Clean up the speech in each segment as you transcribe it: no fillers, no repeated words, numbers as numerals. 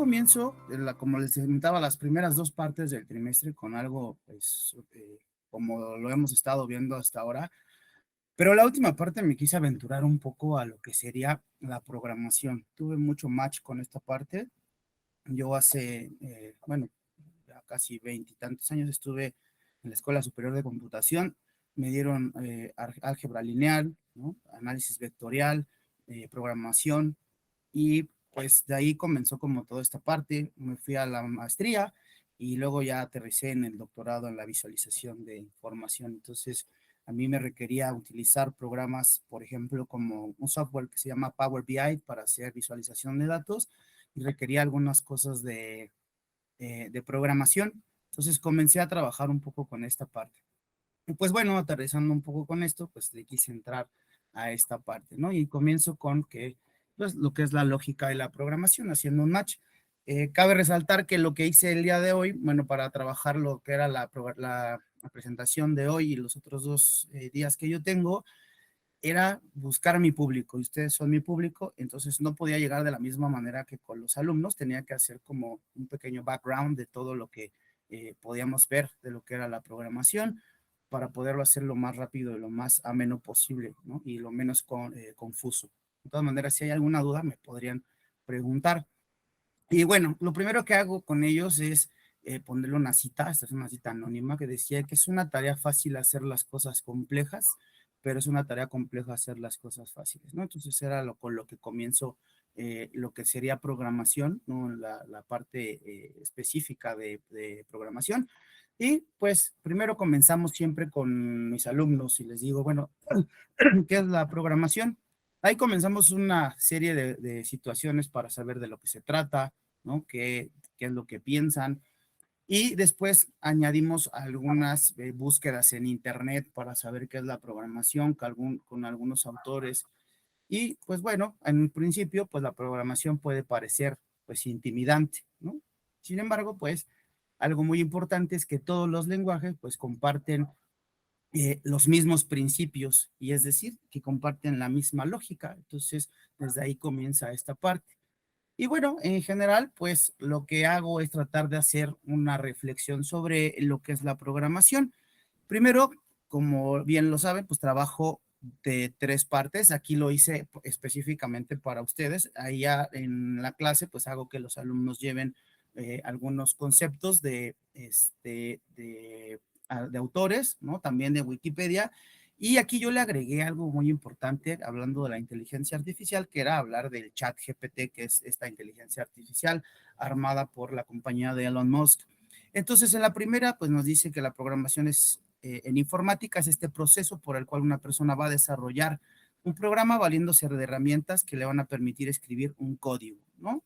comienzo, como les comentaba, las primeras 2 partes del trimestre con algo, pues, como lo hemos estado viendo hasta ahora, pero la última parte me quise aventurar un poco a lo que sería la programación. Tuve mucho match con esta parte. Yo hace, bueno, ya casi 20 y tantos años estuve en la Escuela Superior de Computación. Me dieron álgebra lineal, ¿no? Análisis vectorial, programación, y pues de ahí comenzó como toda esta parte. Me fui a la maestría y luego ya aterricé en el doctorado en la visualización de información. Entonces, a mí me requería utilizar programas, por ejemplo, como un software que se llama Power BI para hacer visualización de datos, y requería algunas cosas de programación. Entonces comencé a trabajar un poco con esta parte. Y pues bueno, aterrizando un poco con esto, pues le quise entrar a esta parte, ¿no? Y comienzo con que, pues, lo que es la lógica de la programación, haciendo un match. Cabe resaltar que lo que hice el día de hoy, bueno, para trabajar lo que era la presentación de hoy y los otros 2 días que yo tengo, era buscar a mi público, y ustedes son mi público. Entonces no podía llegar de la misma manera que con los alumnos, tenía que hacer como un pequeño background de todo lo que podíamos ver de lo que era la programación, para poderlo hacer lo más rápido y lo más ameno posible, ¿no? Y lo menos confuso. De todas maneras, si hay alguna duda, me podrían preguntar. Y bueno, lo primero que hago con ellos es ponerle una cita. Esta es una cita anónima que decía que es una tarea fácil hacer las cosas complejas, pero es una tarea compleja hacer las cosas fáciles, ¿no? Entonces era con lo que comienzo lo que sería programación, ¿no? La parte específica de programación. Y pues primero comenzamos siempre con mis alumnos y les digo, bueno, ¿qué es la programación? Ahí comenzamos una serie de situaciones para saber de lo que se trata, ¿no? ¿Qué es lo que piensan? Y después añadimos algunas búsquedas en internet para saber qué es la programación con algunos autores. Y pues bueno, en un principio, pues la programación puede parecer pues intimidante, ¿no? Sin embargo, pues algo muy importante es que todos los lenguajes pues comparten los mismos principios, y es decir, que comparten la misma lógica. Entonces, desde ahí comienza esta parte. Y bueno, en general, pues lo que hago es tratar de hacer una reflexión sobre lo que es la programación. Primero, como bien lo saben, pues trabajo de 3 partes. Aquí lo hice específicamente para ustedes. Ahí ya en la clase, pues hago que los alumnos lleven algunos conceptos de autores, ¿no? También de Wikipedia. Y aquí yo le agregué algo muy importante, hablando de la inteligencia artificial, que era hablar del chat GPT, que es esta inteligencia artificial armada por la compañía de Elon Musk. Entonces, en la primera, pues nos dice que la programación en informática es este proceso por el cual una persona va a desarrollar un programa valiéndose de herramientas que le van a permitir escribir un código, ¿no?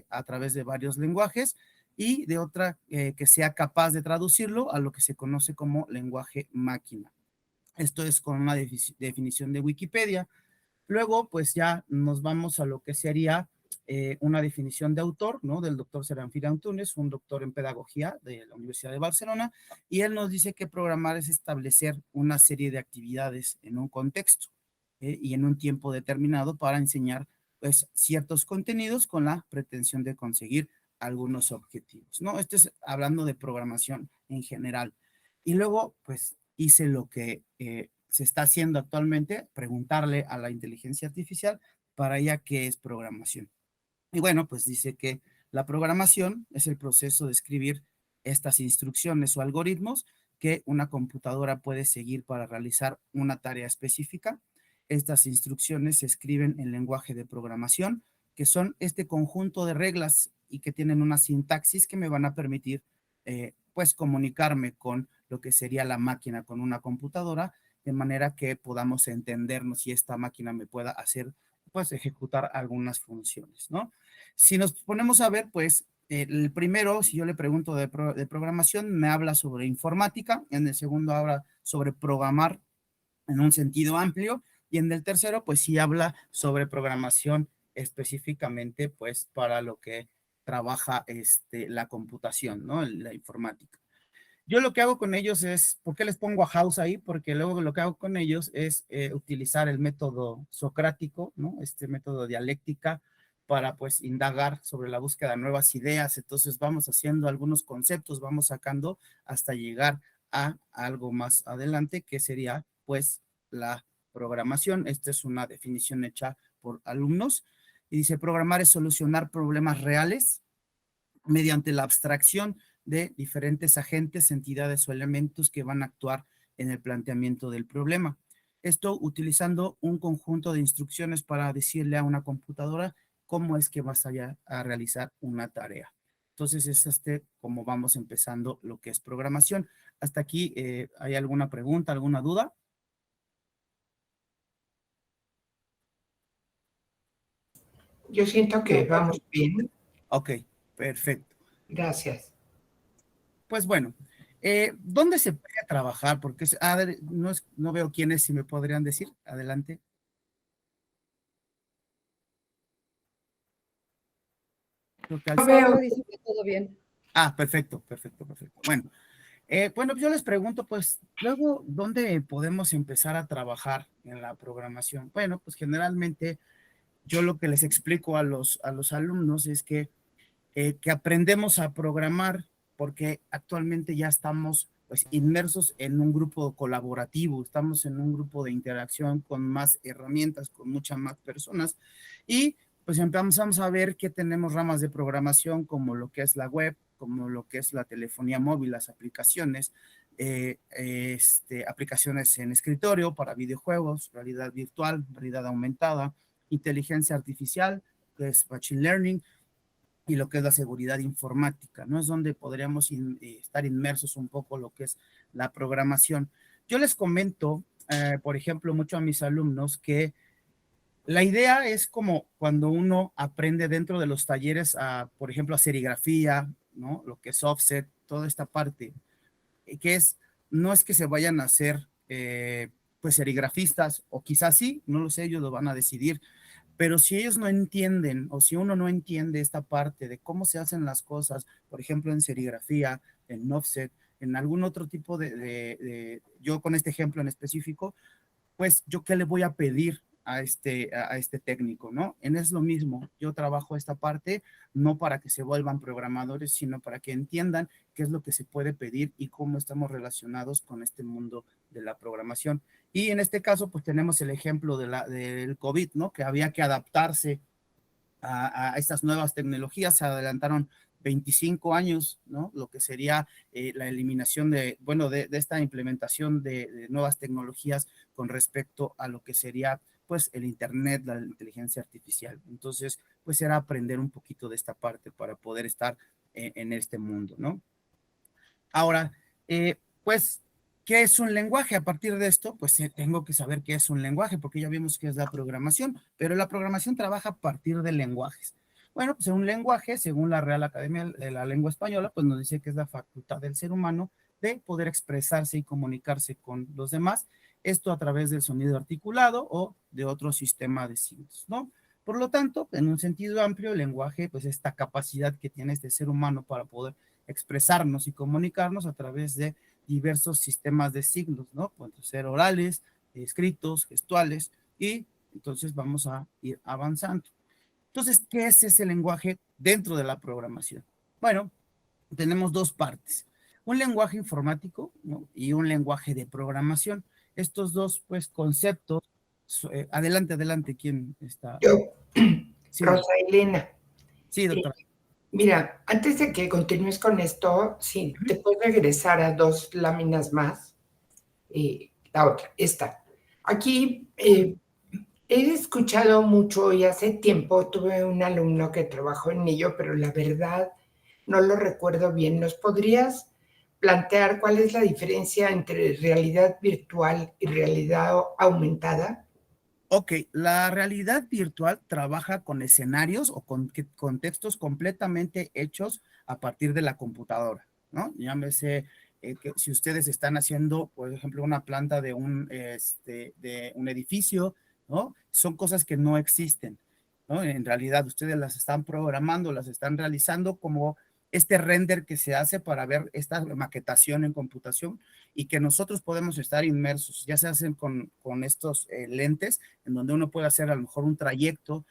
A través de varios lenguajes, y de otra que sea capaz de traducirlo a lo que se conoce como lenguaje máquina. Esto es con una definición de Wikipedia. Luego, pues ya nos vamos a lo que sería una definición de autor, ¿no? Del doctor Seranfir Antunes, un doctor en pedagogía de la Universidad de Barcelona, y él nos dice que programar es establecer una serie de actividades en un contexto y en un tiempo determinado para enseñar, pues, ciertos contenidos con la pretensión de conseguir algunos objetivos, ¿no? Esto es hablando de programación en general. Y luego, pues, hice lo que se está haciendo actualmente, preguntarle a la inteligencia artificial para ella qué es programación. Y bueno, pues dice que la programación es el proceso de escribir estas instrucciones o algoritmos que una computadora puede seguir para realizar una tarea específica. Estas instrucciones se escriben en lenguaje de programación, que son este conjunto de reglas y que tienen una sintaxis que me van a permitir pues comunicarme con lo que sería la máquina, con una computadora, de manera que podamos entendernos y esta máquina me pueda hacer, pues, ejecutar algunas funciones, ¿no? Si nos ponemos a ver, pues, el primero, si yo le pregunto de programación, me habla sobre informática. En el segundo habla sobre programar en un sentido amplio, y en el tercero, pues sí habla sobre programación específicamente, pues, para lo que trabaja la computación, ¿no? La informática. Yo lo que hago con ellos es, ¿por qué les pongo a House ahí? Porque luego lo que hago con ellos es utilizar el método socrático, ¿no? Este método dialéctica, para pues indagar sobre la búsqueda de nuevas ideas. Entonces vamos haciendo algunos conceptos, vamos sacando hasta llegar a algo más adelante, que sería pues la programación. Esta es una definición hecha por alumnos y dice: programar es solucionar problemas reales mediante la abstracción de diferentes agentes, entidades o elementos que van a actuar en el planteamiento del problema. Esto utilizando un conjunto de instrucciones para decirle a una computadora cómo es que vas a realizar una tarea. Entonces es como vamos empezando lo que es programación. Hasta aquí, ¿hay alguna pregunta, alguna duda? Yo siento que vamos bien. Ok, perfecto. Gracias. Pues bueno, ¿dónde se puede trabajar? Porque no veo quiénes, si me podrían decir. Adelante. Pablo dice que todo bien. Ah, perfecto, perfecto, perfecto. Bueno, yo les pregunto, pues, luego, ¿dónde podemos empezar a trabajar en la programación? Bueno, pues generalmente yo lo que les explico a los alumnos es que aprendemos a programar porque actualmente ya estamos pues inmersos en un grupo colaborativo, estamos en un grupo de interacción con más herramientas, con muchas más personas y pues empezamos a ver que tenemos ramas de programación como lo que es la web, como lo que es la telefonía móvil, las aplicaciones, aplicaciones en escritorio para videojuegos, realidad virtual, realidad aumentada, inteligencia artificial, que es machine learning, y lo que es la seguridad informática, ¿no? Es donde podríamos estar inmersos un poco lo que es la programación. Yo les comento, por ejemplo, mucho a mis alumnos que la idea es como cuando uno aprende dentro de los talleres, por ejemplo, a serigrafía, ¿no? Lo que es offset, toda esta parte, que no es que se vayan a hacer, pues, serigrafistas, o quizás sí, no lo sé, ellos lo van a decidir, pero si ellos no entienden o si uno no entiende esta parte de cómo se hacen las cosas, por ejemplo, en serigrafía, en offset, en algún otro tipo yo con este ejemplo en específico, pues yo qué le voy a pedir a este técnico, ¿no? Es lo mismo, yo trabajo esta parte no para que se vuelvan programadores, sino para que entiendan qué es lo que se puede pedir y cómo estamos relacionados con este mundo de la programación. Y en este caso, pues tenemos el ejemplo del COVID, ¿no? Que había que adaptarse a estas nuevas tecnologías, se adelantaron 25 años, ¿no? Lo que sería la eliminación de esta implementación de nuevas tecnologías con respecto a lo que sería, pues, el Internet, la inteligencia artificial. Entonces, pues, era aprender un poquito de esta parte para poder estar en este mundo, ¿no? Ahora, pues, ¿qué es un lenguaje? A partir de esto, pues tengo que saber qué es un lenguaje, porque ya vimos qué es la programación, pero la programación trabaja a partir de lenguajes. Bueno, pues un lenguaje, según la Real Academia de la Lengua Española, pues nos dice que es la facultad del ser humano de poder expresarse y comunicarse con los demás, esto a través del sonido articulado o de otro sistema de signos, ¿no? Por lo tanto, en un sentido amplio, el lenguaje, pues esta capacidad que tiene este ser humano para poder expresarnos y comunicarnos a través de diversos sistemas de signos, ¿no? Pueden ser orales, escritos, gestuales, y entonces vamos a ir avanzando. Entonces, ¿qué es ese lenguaje dentro de la programación? Bueno, tenemos dos partes, un lenguaje informático, ¿no? Y un lenguaje de programación. Estos dos, pues, conceptos, adelante, ¿quién está? Yo, Sí, Rosa Elena. sí, doctora. Mira, antes de que continúes con esto, sí, te puedes regresar a dos láminas más. La otra, esta. Aquí he escuchado mucho y hace tiempo tuve un alumno que trabajó en ello, pero la verdad no lo recuerdo bien. ¿Nos podrías plantear cuál es la diferencia entre realidad virtual y realidad aumentada? Ok, la realidad virtual trabaja con escenarios o con contextos completamente hechos a partir de la computadora, ¿no? Llámese que si ustedes están haciendo, por ejemplo, una planta de un edificio, ¿no? Son cosas que no existen, ¿no? En realidad, ustedes las están programando, las están realizando como este render que se hace para ver esta maquetación en computación y que nosotros podemos estar inmersos, ya se hacen con estos lentes en donde uno puede hacer a lo mejor un trayecto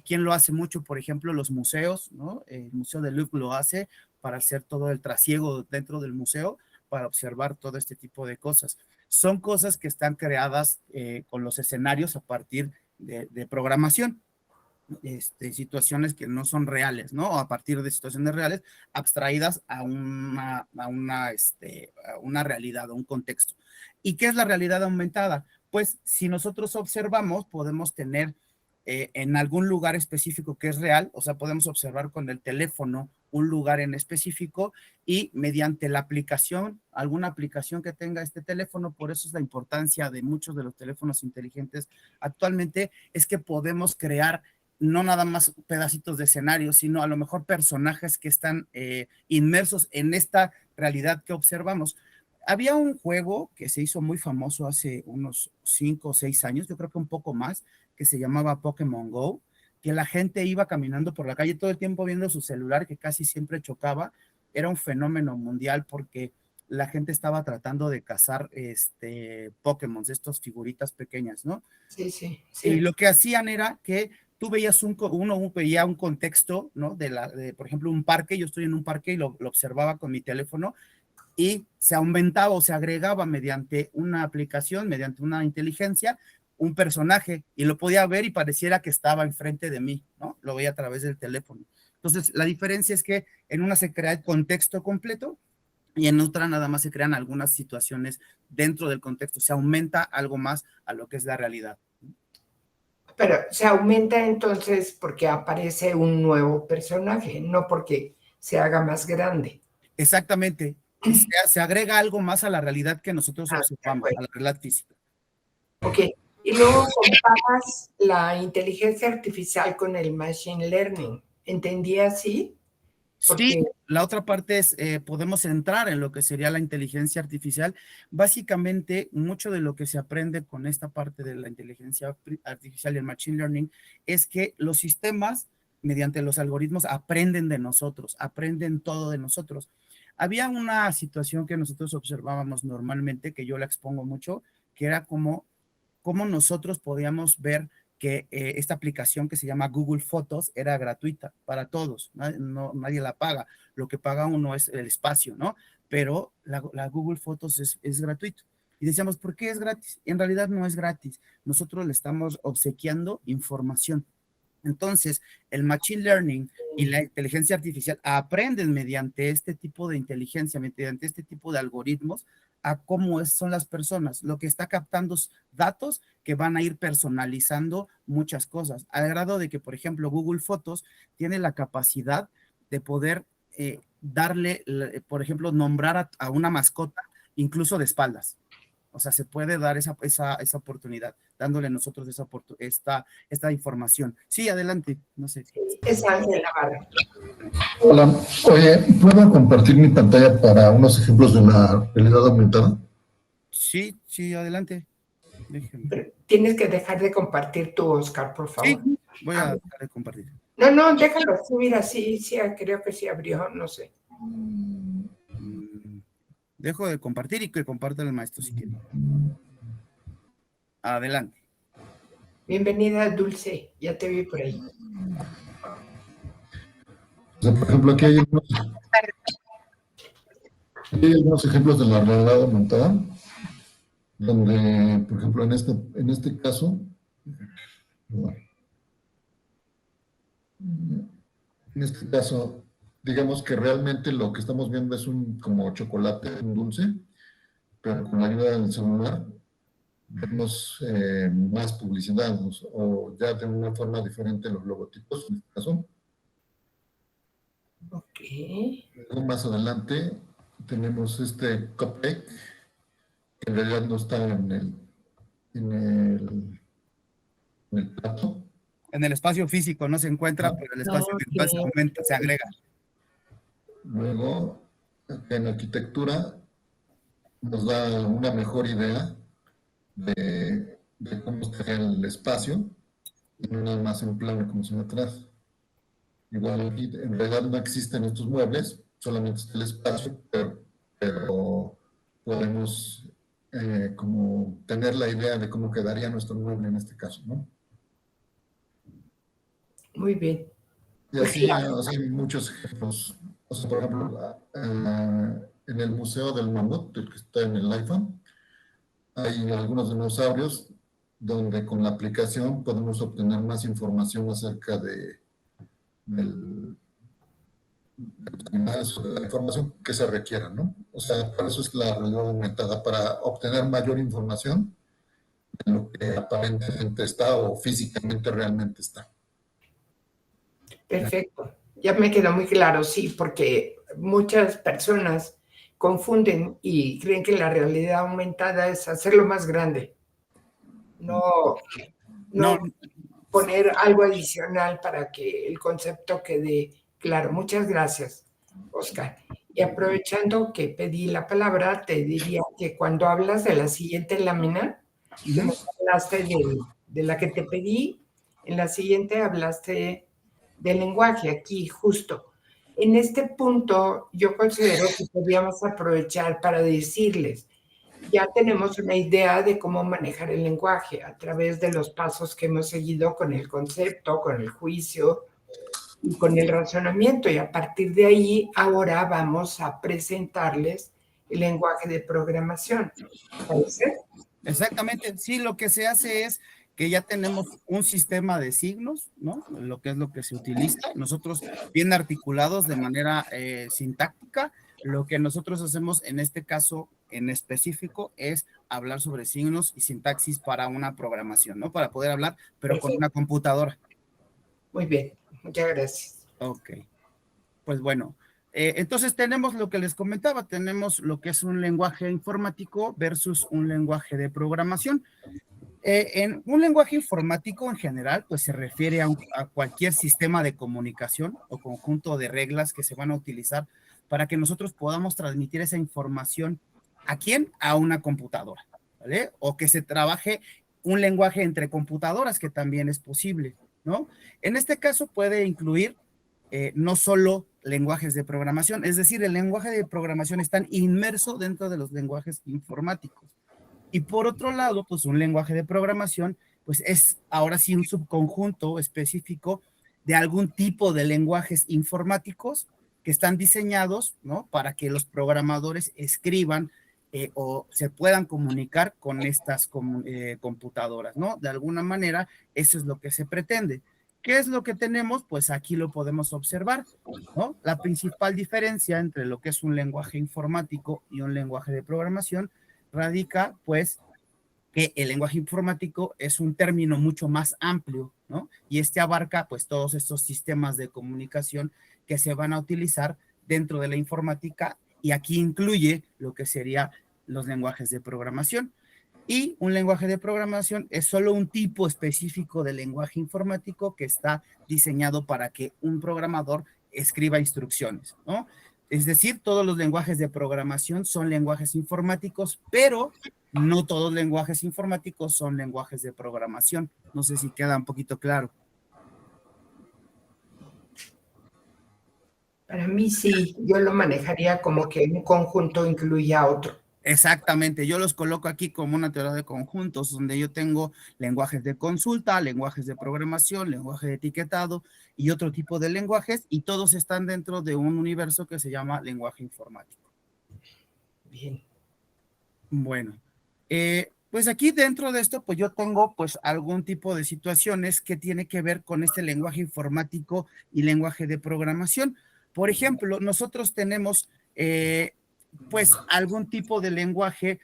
¿Quién lo hace mucho? Por ejemplo, los museos, ¿no? El Museo de Louvre lo hace para hacer todo el trasiego dentro del museo, para observar todo este tipo de cosas. Son cosas que están creadas con los escenarios a partir de programación. Situaciones que no son reales, ¿no? A partir de situaciones reales abstraídas a una realidad, a un contexto. ¿Y qué es la realidad aumentada? Pues si nosotros observamos, podemos tener en algún lugar específico que es real, o sea, podemos observar con el teléfono un lugar en específico y mediante la aplicación, alguna aplicación que tenga este teléfono, por eso es la importancia de muchos de los teléfonos inteligentes actualmente, es que podemos crear no nada más pedacitos de escenario, sino a lo mejor personajes que están inmersos en esta realidad que observamos. Había un juego que se hizo muy famoso hace unos 5 o 6 años, yo creo que un poco más, que se llamaba Pokémon Go, que la gente iba caminando por la calle todo el tiempo viendo su celular, que casi siempre chocaba. Era un fenómeno mundial porque la gente estaba tratando de cazar Pokémon, estas figuritas pequeñas, ¿no? Sí, sí, Y sí. lo que hacían era que tú veías uno veía un contexto, ¿no? Por ejemplo, un parque, yo estoy en un parque y lo observaba con mi teléfono y se aumentaba o se agregaba mediante una aplicación, mediante una inteligencia, un personaje y lo podía ver y pareciera que estaba enfrente de mí, ¿no? Lo veía a través del teléfono. Entonces, la diferencia es que en una se crea el contexto completo y en otra nada más se crean algunas situaciones dentro del contexto, se aumenta algo más a lo que es la realidad. Pero se aumenta entonces porque aparece un nuevo personaje, no porque se haga más grande. Exactamente. Se agrega algo más a la realidad que nosotros observamos, a la realidad física. Ok. Y luego comparas la inteligencia artificial con el machine learning. ¿Entendí así? Porque... Sí, la otra parte es, podemos entrar en lo que sería la inteligencia artificial. Básicamente, mucho de lo que se aprende con esta parte de la inteligencia artificial y el machine learning es que los sistemas, mediante los algoritmos, aprenden de nosotros, aprenden todo de nosotros. Había una situación que nosotros observábamos normalmente, que yo la expongo mucho, que era como nosotros podíamos ver que esta aplicación que se llama Google Fotos era gratuita para todos, nadie la paga, lo que paga uno es el espacio, ¿no? Pero la Google Fotos es gratuito. Y decíamos, ¿por qué es gratis? En realidad no es gratis, nosotros le estamos obsequiando información. Entonces, el machine learning y la inteligencia artificial aprenden mediante este tipo de inteligencia, mediante este tipo de algoritmos, a cómo son las personas. Lo que está captando datos que van a ir personalizando muchas cosas, al grado de que, por ejemplo, Google Fotos tiene la capacidad de poder darle, por ejemplo, nombrar a una mascota incluso de espaldas. O sea, se puede dar esa oportunidad, dándole nosotros esta información. Sí, adelante, no sé. Es Ángel Navarro. Hola, oye, ¿puedo compartir mi pantalla para unos ejemplos de la realidad aumentada? Sí, sí, adelante. Déjeme. Pero tienes que dejar de compartir tu Oscar, por favor. Sí, voy a dejar de compartir. No, déjalo subir así, sí, creo que sí abrió, no sé. Dejo de compartir y que comparta el maestro si quiere. Adelante. Bienvenida, Dulce, ya te vi por ahí. O sea, por ejemplo, aquí hay algunos ejemplos de la realidad aumentada, donde, por ejemplo, en este caso, digamos que realmente lo que estamos viendo es como chocolate, un dulce, pero con la ayuda del celular vemos más publicidad o ya de una forma diferente los logotipos, en este caso. Ok. Luego más adelante tenemos este cupcake, que en realidad no está en el plato. En el espacio físico no se encuentra, pero el espacio virtual se aumenta, se agrega. Luego, en arquitectura, nos da una mejor idea de cómo estaría el espacio, y no nada más en un plano como se ve atrás. Igual aquí en realidad no existen estos muebles, solamente está el espacio, pero podemos como tener la idea de cómo quedaría nuestro mueble en este caso, ¿no? Muy bien. Y Pues así claro. o sea, hay muchos ejemplos. O sea, por ejemplo, en el Museo del Mamut, el que está en el iPhone, hay algunos dinosaurios donde con la aplicación podemos obtener más información acerca del animales, la información que se requiera, ¿no? O sea, para eso es la realidad aumentada, para obtener mayor información de lo que aparentemente está o físicamente realmente está. Perfecto. Ya me quedó muy claro, sí, porque muchas personas confunden y creen que la realidad aumentada es hacerlo más grande, no, No, no poner algo adicional para que el concepto quede claro. Muchas gracias, Oscar. Y aprovechando que pedí la palabra, te diría que cuando hablas de la siguiente lámina, que nos hablaste de la que te pedí, en la siguiente hablaste del lenguaje, aquí justo. En este punto, yo considero que podríamos aprovechar para decirles, ya tenemos una idea de cómo manejar el lenguaje a través de los pasos que hemos seguido con el concepto, con el juicio y con el razonamiento. Y a partir de ahí, ahora vamos a presentarles el lenguaje de programación. ¿Parece? exactamente, sí, lo que se hace es que ya tenemos un sistema de signos, ¿no? Lo que es lo que se utiliza, nosotros bien articulados de manera sintáctica, lo que nosotros hacemos en este caso en específico es hablar sobre signos y sintaxis para una programación, ¿no? Para poder hablar, pero con Perfecto. una computadora. Muy bien, muchas gracias. Ok, pues bueno, entonces tenemos lo que les comentaba, tenemos lo que es un lenguaje informático versus un lenguaje de programación. En un lenguaje informático en general, pues se refiere a cualquier sistema de comunicación o conjunto de reglas que se van a utilizar para que nosotros podamos transmitir esa información. ¿A quién? A una computadora, ¿vale? O que se trabaje un lenguaje entre computadoras, que también es posible, ¿no? En este caso puede incluir no solo lenguajes de programación, es decir, el lenguaje de programación está inmerso dentro de los lenguajes informáticos. Y por otro lado, pues un lenguaje de programación, pues es ahora sí un subconjunto específico de algún tipo de lenguajes informáticos que están diseñados, ¿no? Para que los programadores escriban o se puedan comunicar con estas computadoras, ¿no? De alguna manera, eso es lo que se pretende. ¿Qué es lo que tenemos? Pues aquí lo podemos observar, ¿no? La principal diferencia entre lo que es un lenguaje informático y un lenguaje de programación radica, pues, que el lenguaje informático es un término mucho más amplio, ¿no? Y este abarca, pues, todos estos sistemas de comunicación que se van a utilizar dentro de la informática y aquí incluye lo que serían los lenguajes de programación. Y un lenguaje de programación es solo un tipo específico de lenguaje informático que está diseñado para que un programador escriba instrucciones, ¿no? Es decir, todos los lenguajes de programación son lenguajes informáticos, pero no todos los lenguajes informáticos son lenguajes de programación. No sé si queda un poquito claro. Para mí sí, yo lo manejaría como que un conjunto incluya a otro. Exactamente, yo los coloco aquí como una teoría de conjuntos, donde yo tengo lenguajes de consulta, lenguajes de programación, lenguaje de etiquetado y otro tipo de lenguajes, y todos están dentro de un universo que se llama lenguaje informático. Bien. Bueno, pues aquí dentro de esto, pues yo tengo pues algún tipo de situaciones que tiene que ver con este lenguaje informático y lenguaje de programación. Por ejemplo, nosotros tenemos pues algún tipo de lenguaje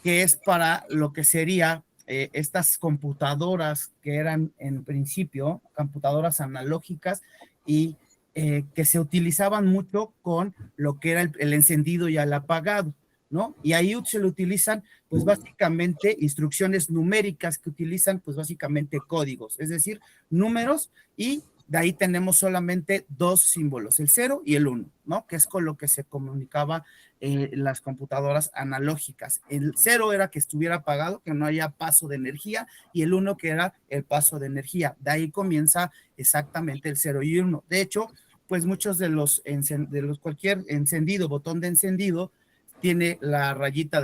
que es para lo que sería estas computadoras que eran en principio computadoras analógicas y que se utilizaban mucho con lo que era el encendido y el apagado, ¿no? Y ahí se le utilizan, pues básicamente instrucciones numéricas que utilizan, pues básicamente códigos, es decir, números, y de ahí tenemos solamente dos símbolos, el 0 y el 1, ¿no? Que es con lo que se comunicaba las computadoras analógicas. El 0 era que estuviera apagado, que no haya paso de energía, y el 1 que era el paso de energía. De ahí comienza exactamente el 0 y 1. De hecho, pues muchos de los cualquier encendido, botón de encendido, tiene la rayita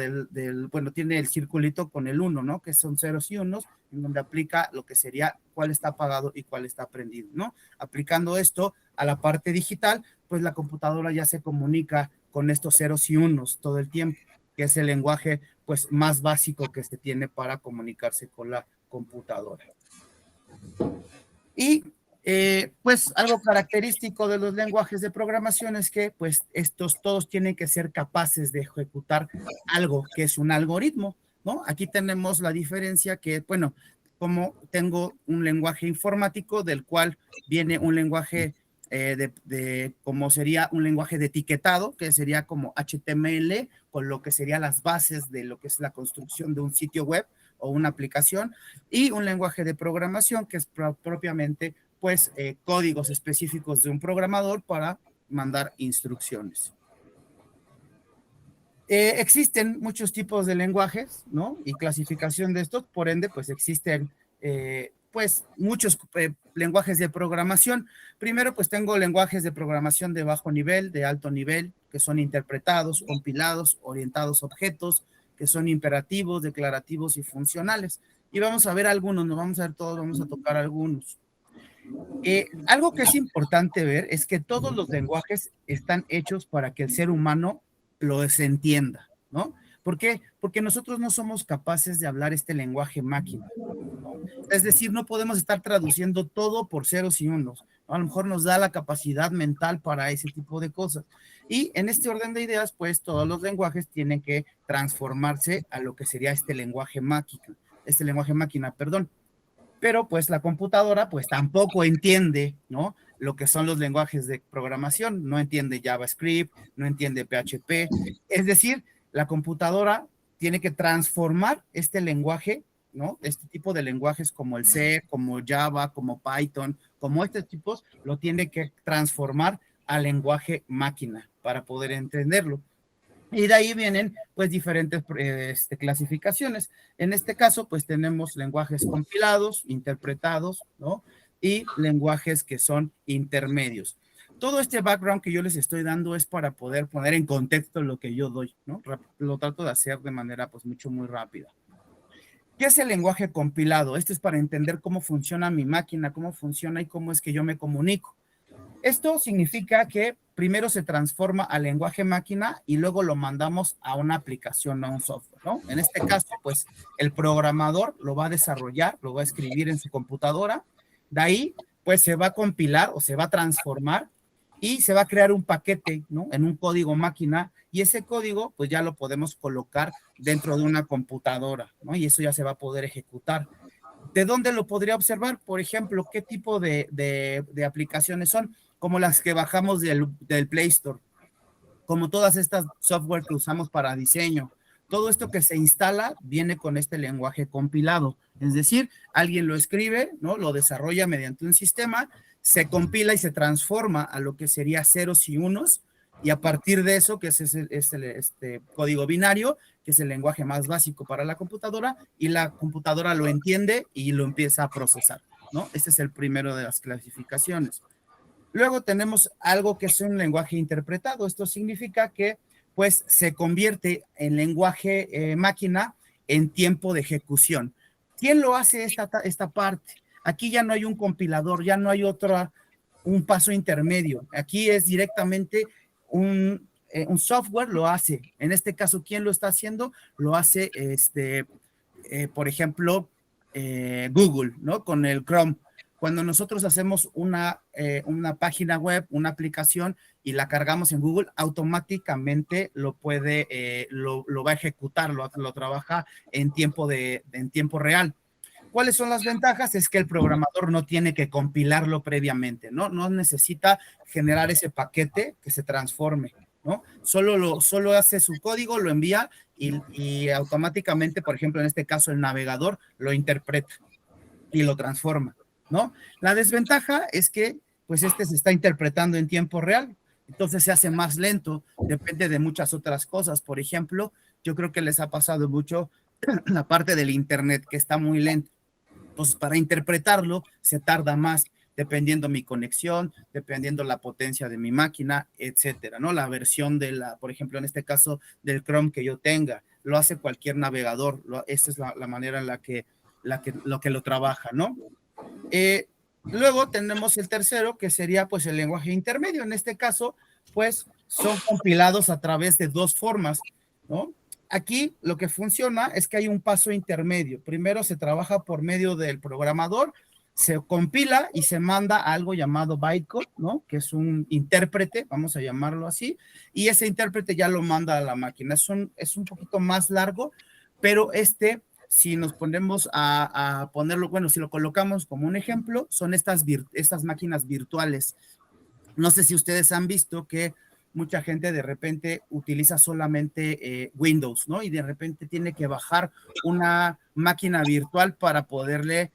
bueno, tiene el circulito con el 1, ¿no? Que son ceros y unos, en donde aplica lo que sería cuál está apagado y cuál está prendido, ¿no? Aplicando esto a la parte digital, pues la computadora ya se comunica con estos ceros y unos todo el tiempo, que es el lenguaje, pues, más básico que se tiene para comunicarse con la computadora. Y pues algo característico de los lenguajes de programación es que pues estos todos tienen que ser capaces de ejecutar algo que es un algoritmo, ¿no? Aquí tenemos la diferencia que, bueno, como tengo un lenguaje informático del cual viene un lenguaje como sería un lenguaje de etiquetado, que sería como HTML, con lo que serían las bases de lo que es la construcción de un sitio web o una aplicación, y un lenguaje de programación que es propiamente pues códigos específicos de un programador para mandar instrucciones. Existen muchos tipos de lenguajes, ¿no? Y clasificación de estos, por ende, pues existen pues muchos lenguajes de programación. Primero, pues tengo lenguajes de programación de bajo nivel, de alto nivel, que son interpretados, compilados, orientados a objetos, que son imperativos, declarativos y funcionales. Y vamos a ver algunos, no vamos a ver todos, vamos a tocar algunos. Algo que es importante ver es que todos los lenguajes están hechos para que el ser humano los entienda, ¿no? ¿Por qué? Porque nosotros no somos capaces de hablar este lenguaje máquina, ¿no? Es decir, no podemos estar traduciendo todo por ceros y unos, ¿no? A lo mejor nos da la capacidad mental para ese tipo de cosas. Y en este orden de ideas, pues todos los lenguajes tienen que transformarse a lo que sería este lenguaje máquina, perdón. Pero pues la computadora pues tampoco entiende, ¿no? Lo que son los lenguajes de programación, no entiende JavaScript, no entiende PHP, es decir, la computadora tiene que transformar este lenguaje, ¿no? Este tipo de lenguajes como el C, como Java, como Python, como estos tipos, lo tiene que transformar al lenguaje máquina para poder entenderlo. Y de ahí vienen pues diferentes clasificaciones. En este caso pues tenemos lenguajes compilados, interpretados, ¿no? Y lenguajes que son intermedios. Todo este background que yo les estoy dando es para poder poner en contexto lo que yo doy, ¿no? Lo trato de hacer de manera pues muy rápida. ¿Qué es el lenguaje compilado? Este es para entender cómo funciona mi máquina, cómo funciona y cómo es que yo me comunico. Esto significa que primero se transforma al lenguaje máquina y luego lo mandamos a una aplicación, a un software, ¿no? En este caso, pues el programador lo va a desarrollar, lo va a escribir en su computadora, de ahí pues se va a compilar o se va a transformar y se va a crear un paquete, ¿no? En un código máquina, y ese código pues ya lo podemos colocar dentro de una computadora, ¿no? Y eso ya se va a poder ejecutar. ¿De dónde lo podría observar? Por ejemplo, ¿qué tipo de aplicaciones son? Como las que bajamos del Play Store, como todas estas software que usamos para diseño. Todo esto que se instala viene con este lenguaje compilado, es decir, alguien lo escribe, ¿no? Lo desarrolla mediante un sistema, se compila y se transforma a lo que sería ceros y unos, y a partir de eso, que es el código binario, que es el lenguaje más básico para la computadora, y la computadora lo entiende y lo empieza a procesar, ¿no? Este es el primero de las clasificaciones. Luego tenemos algo que es un lenguaje interpretado. Esto significa que pues se convierte en lenguaje máquina en tiempo de ejecución. ¿Quién lo hace esta parte? Aquí ya no hay un compilador, ya no hay un paso intermedio. Aquí es directamente un software lo hace. En este caso, ¿quién lo está haciendo? Lo hace, por ejemplo, Google, ¿no? Con el Chrome. Cuando nosotros hacemos una página web, una aplicación y la cargamos en Google, automáticamente lo va a ejecutar, lo trabaja en tiempo real. ¿Cuáles son las ventajas? Es que el programador no tiene que compilarlo previamente, ¿no? No necesita generar ese paquete que se transforme, ¿no? Solo hace su código, lo envía y automáticamente, por ejemplo, en este caso, el navegador lo interpreta y lo transforma, ¿no? La desventaja es que, pues, se está interpretando en tiempo real, entonces se hace más lento, depende de muchas otras cosas. Por ejemplo, yo creo que les ha pasado mucho la parte del internet, que está muy lento. Entonces, para interpretarlo se tarda más, dependiendo mi conexión, dependiendo la potencia de mi máquina, etcétera, ¿no? La versión de por ejemplo, en este caso del Chrome que yo tenga, lo hace cualquier navegador, esta es la manera en la que lo trabaja, ¿no? Luego tenemos el tercero, que sería pues el lenguaje intermedio. En este caso, pues son compilados a través de dos formas, ¿no? Aquí lo que funciona es que hay un paso intermedio. Primero se trabaja por medio del programador, se compila y se manda a algo llamado bytecode, ¿no? Que es un intérprete, vamos a llamarlo así, y ese intérprete ya lo manda a la máquina. Es un poquito más largo, pero si nos ponemos a ponerlo, bueno, si lo colocamos como un ejemplo, son estas máquinas virtuales. No sé si ustedes han visto que mucha gente de repente utiliza solamente Windows, ¿no? Y de repente tiene que bajar una máquina virtual para poderle,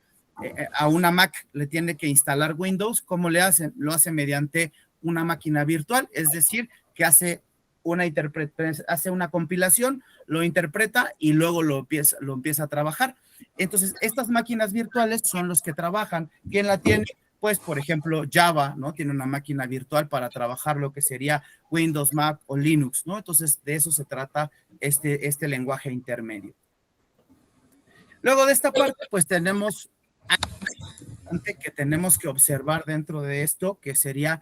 a una Mac le tiene que instalar Windows. ¿Cómo le hacen? Lo hace mediante una máquina virtual, es decir, que hace una compilación, lo interpreta y luego lo empieza a trabajar. Entonces, estas máquinas virtuales son los que trabajan. ¿Quién la tiene? Pues, por ejemplo, Java, ¿no? Tiene una máquina virtual para trabajar lo que sería Windows, Mac o Linux, ¿no? Entonces, de eso se trata este lenguaje intermedio. Luego de esta parte, pues tenemos algo que tenemos que observar dentro de esto, que sería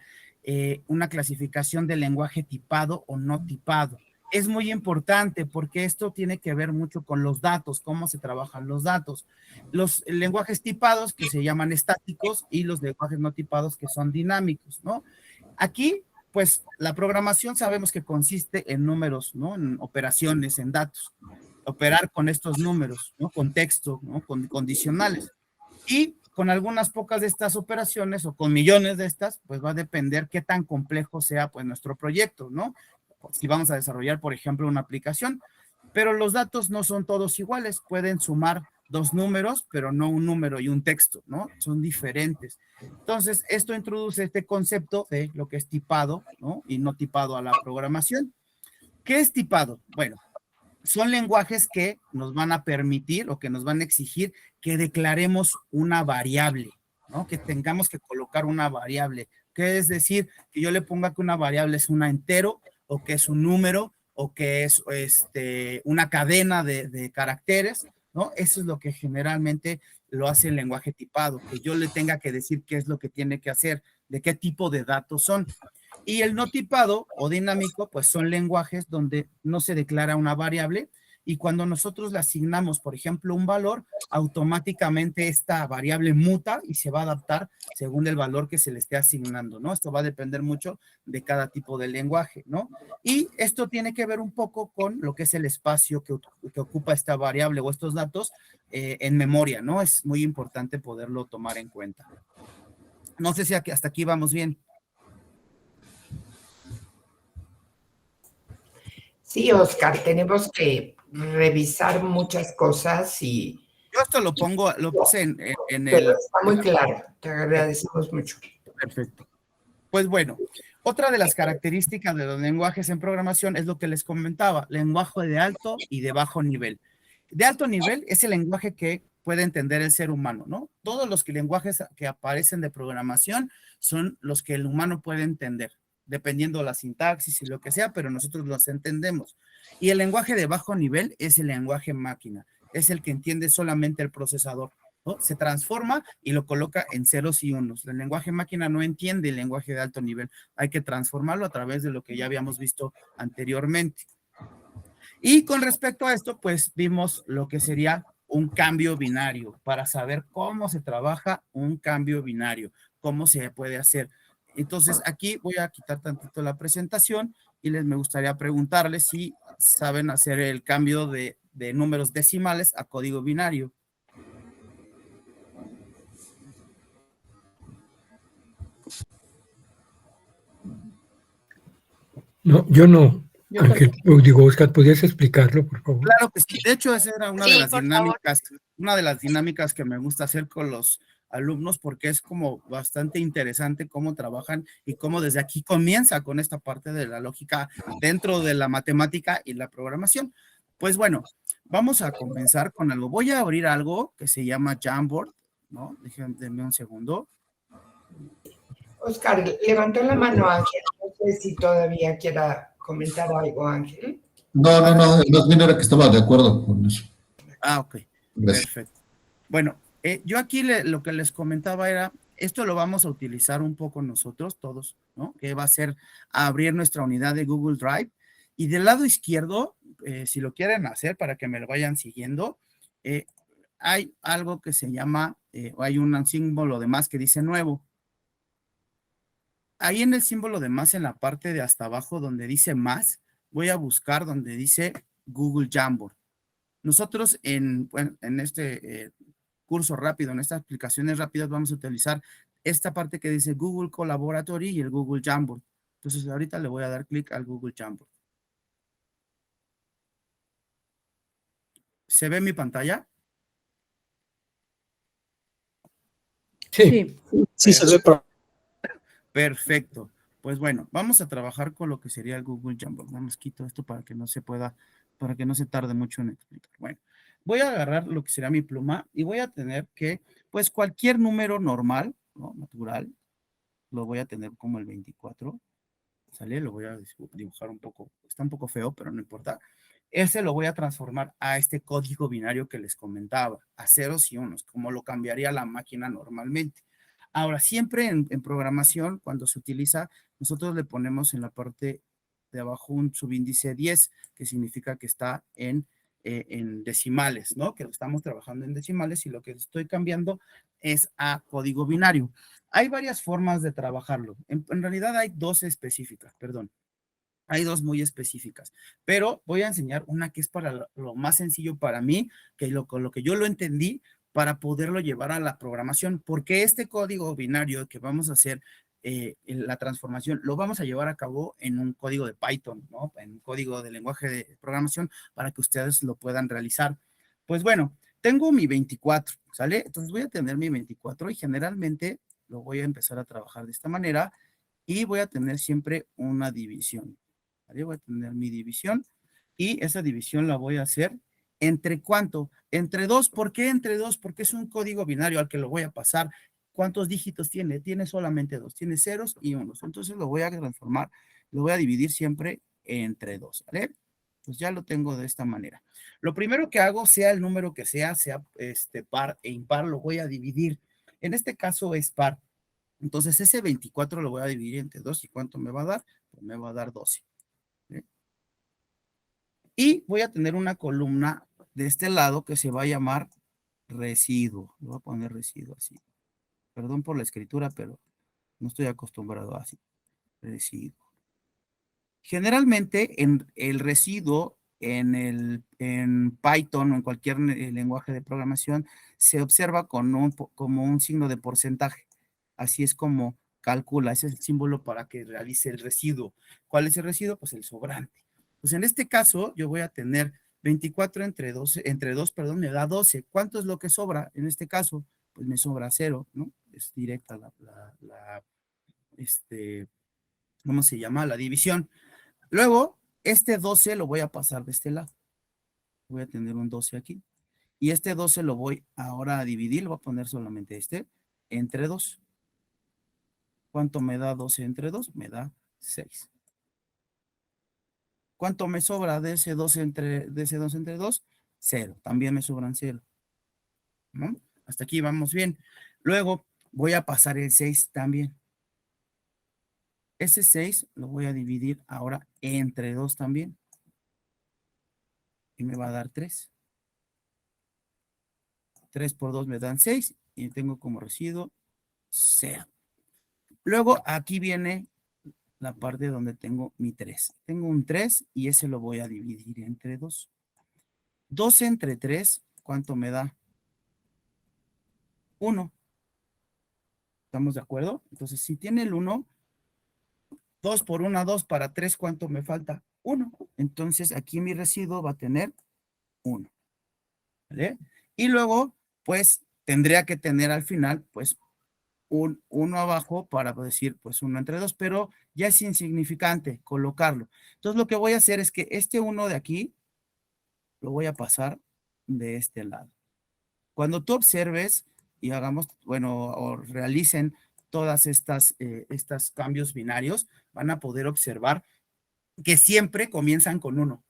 una clasificación del lenguaje tipado o no tipado. Es muy importante porque esto tiene que ver mucho con los datos, cómo se trabajan los datos. Los lenguajes tipados que se llaman estáticos y los lenguajes no tipados que son dinámicos, ¿no? Aquí, pues, la programación sabemos que consiste en números, ¿no? En operaciones, en datos. Operar con estos números, ¿no? Con texto, ¿no? Con condicionales. Y con algunas pocas de estas operaciones o con millones de estas, pues va a depender qué tan complejo sea pues nuestro proyecto, ¿no? Si vamos a desarrollar, por ejemplo, una aplicación, pero los datos no son todos iguales, pueden sumar dos números, pero no un número y un texto, ¿no? Son diferentes. Entonces, esto introduce este concepto de lo que es tipado, ¿no? Y no tipado a la programación. ¿Qué es tipado? Bueno, son lenguajes que nos van a permitir o que nos van a exigir que declaremos una variable, ¿no? Que tengamos que colocar una variable. ¿Qué es decir? Que yo le ponga que una variable es un entero o que es un número o que es una cadena de caracteres, ¿no? Eso es lo que generalmente lo hace el lenguaje tipado, que yo le tenga que decir qué es lo que tiene que hacer, de qué tipo de datos son. Y el no tipado o dinámico, pues son lenguajes donde no se declara una variable y cuando nosotros le asignamos, por ejemplo, un valor, automáticamente esta variable muta y se va a adaptar según el valor que se le esté asignando, ¿no? Esto va a depender mucho de cada tipo de lenguaje, ¿no? Y esto tiene que ver un poco con lo que es el espacio que ocupa esta variable o estos datos en memoria, ¿no? Es muy importante poderlo tomar en cuenta. No sé si hasta aquí vamos bien. Sí, Oscar, tenemos que revisar muchas cosas y... Yo esto lo puse en pero está muy claro, te agradecemos mucho. Perfecto. Pues bueno, otra de las características de los lenguajes en programación es lo que les comentaba, lenguaje de alto y de bajo nivel. De alto nivel es el lenguaje que puede entender el ser humano, ¿no? Todos los lenguajes que aparecen de programación son los que el humano puede entender, dependiendo de la sintaxis y lo que sea, pero nosotros los entendemos. Y el lenguaje de bajo nivel es el lenguaje máquina, es el que entiende solamente el procesador, ¿no? Se transforma y lo coloca en ceros y unos. El lenguaje máquina no entiende el lenguaje de alto nivel, hay que transformarlo a través de lo que ya habíamos visto anteriormente. Y con respecto a esto, pues vimos lo que sería un cambio binario, para saber cómo se trabaja un cambio binario, cómo se puede hacer. Entonces, aquí voy a quitar tantito la presentación y me gustaría preguntarles si saben hacer el cambio de números decimales a código binario. No, yo no. Ángel, digo, Oscar, ¿podrías explicarlo, por favor? Claro que sí. De hecho, esa era una de las dinámicas que me gusta hacer con los alumnos porque es como bastante interesante cómo trabajan y cómo desde aquí comienza con esta parte de la lógica dentro de la matemática y la programación. Pues bueno, vamos a comenzar con algo. Voy a abrir algo que se llama Jamboard, ¿no? Déjenme un segundo. Oscar, levantó la mano Ángel. No sé si todavía quiera comentar algo, Ángel. No, más bien era que estaba de acuerdo con eso. Ah, ok. Gracias. Perfecto. Bueno, yo aquí lo que les comentaba era, esto lo vamos a utilizar un poco nosotros todos, ¿no? Que va a ser abrir nuestra unidad de Google Drive. Y del lado izquierdo, si lo quieren hacer para que me lo vayan siguiendo, hay algo que se llama, hay un símbolo de más que dice nuevo. Ahí en el símbolo de más, en la parte de hasta abajo donde dice más, voy a buscar donde dice Google Jamboard. Nosotros bueno, en este curso rápido, en estas aplicaciones rápidas, vamos a utilizar esta parte que dice Google Collaboratory y el Google Jamboard. Entonces, ahorita le voy a dar clic al Google Jamboard. ¿Se ve mi pantalla? Sí, Sí. Sí, se ve. Perfecto. Pues bueno, vamos a trabajar con lo que sería el Google Jamboard. Vamos, quito esto para que no se pueda, para que no se tarde mucho en explicar. Bueno, voy a agarrar lo que será mi pluma y voy a tener que, pues cualquier número normal, ¿no? Natural, lo voy a tener como el 24, ¿sale? Lo voy a dibujar un poco, está un poco feo, pero no importa. Ese lo voy a transformar a este código binario que les comentaba, a ceros y unos, como lo cambiaría la máquina normalmente. Ahora, siempre en programación, cuando se utiliza, nosotros le ponemos en la parte de abajo un subíndice 10, que significa que está en decimales, ¿no? Que lo estamos trabajando en decimales y lo que estoy cambiando es a código binario. Hay varias formas de trabajarlo. En realidad hay dos específicas, perdón. Hay dos muy específicas, pero voy a enseñar una que es para lo más sencillo para mí, que con lo que yo lo entendí, para poderlo llevar a la programación, porque este código binario que vamos a hacer en la transformación, lo vamos a llevar a cabo en un código de Python, ¿no? En un código de lenguaje de programación para que ustedes lo puedan realizar. Pues bueno, tengo mi 24, ¿sale? Entonces voy a tener mi 24 y generalmente lo voy a empezar a trabajar de esta manera y voy a tener siempre una división. ¿Vale? Voy a tener mi división y esa división la voy a hacer ¿entre cuánto? Entre 2. ¿Por qué entre 2? Porque es un código binario al que lo voy a pasar. ¿Cuántos dígitos tiene? Tiene solamente 2. Tiene ceros y unos. Entonces lo voy a transformar, lo voy a dividir siempre entre 2. ¿Vale? Pues ya lo tengo de esta manera. Lo primero que hago, sea el número que sea par e impar, lo voy a dividir. En este caso es par. Entonces ese 24 lo voy a dividir entre 2. ¿Y cuánto me va a dar? Pues me va a dar 12. ¿Sí? Y voy a tener una columna de este lado que se va a llamar residuo. Le voy a poner residuo así. Perdón por la escritura, pero no estoy acostumbrado así. Residuo. Generalmente en el residuo en Python o en cualquier lenguaje de programación se observa como un signo de porcentaje. Así es como calcula, ese es el símbolo para que realice el residuo. ¿Cuál es el residuo? Pues el sobrante. Pues en este caso yo voy a tener 24 entre 2, perdón, me da 12. ¿Cuánto es lo que sobra? En este caso, pues me sobra 0, ¿no? Es directa ¿cómo se llama? La división. Luego, este 12 lo voy a pasar de este lado. Voy a tener un 12 aquí. Y este 12 lo voy ahora a dividir, lo voy a poner solamente entre 2. ¿Cuánto me da 12 entre 2? Me da 6. ¿Cuánto me sobra de ese 12 entre 2? 0. También me sobran 0. ¿No? Hasta aquí vamos bien. Luego voy a pasar el 6 también. Ese 6 lo voy a dividir ahora entre 2 también. Y me va a dar 3. 3 por 2 me dan 6 y tengo como residuo 0. Luego aquí viene la parte donde tengo mi 3. Tengo un 3 y ese lo voy a dividir entre 2. 2 entre 3, ¿cuánto me da? 1. ¿Estamos de acuerdo? Entonces, si tiene el 1, 2 por 1, 2 para 3, ¿cuánto me falta? 1. Entonces, aquí mi residuo va a tener 1. ¿Vale? Y luego, pues, tendría que tener al final, pues, un 1 abajo para decir, pues, 1 entre 2, pero ya es insignificante colocarlo. Entonces, lo que voy a hacer es que este 1 de aquí lo voy a pasar de este lado. Cuando tú observes y hagamos, bueno, o realicen todas estos cambios binarios, van a poder observar que siempre comienzan con 1,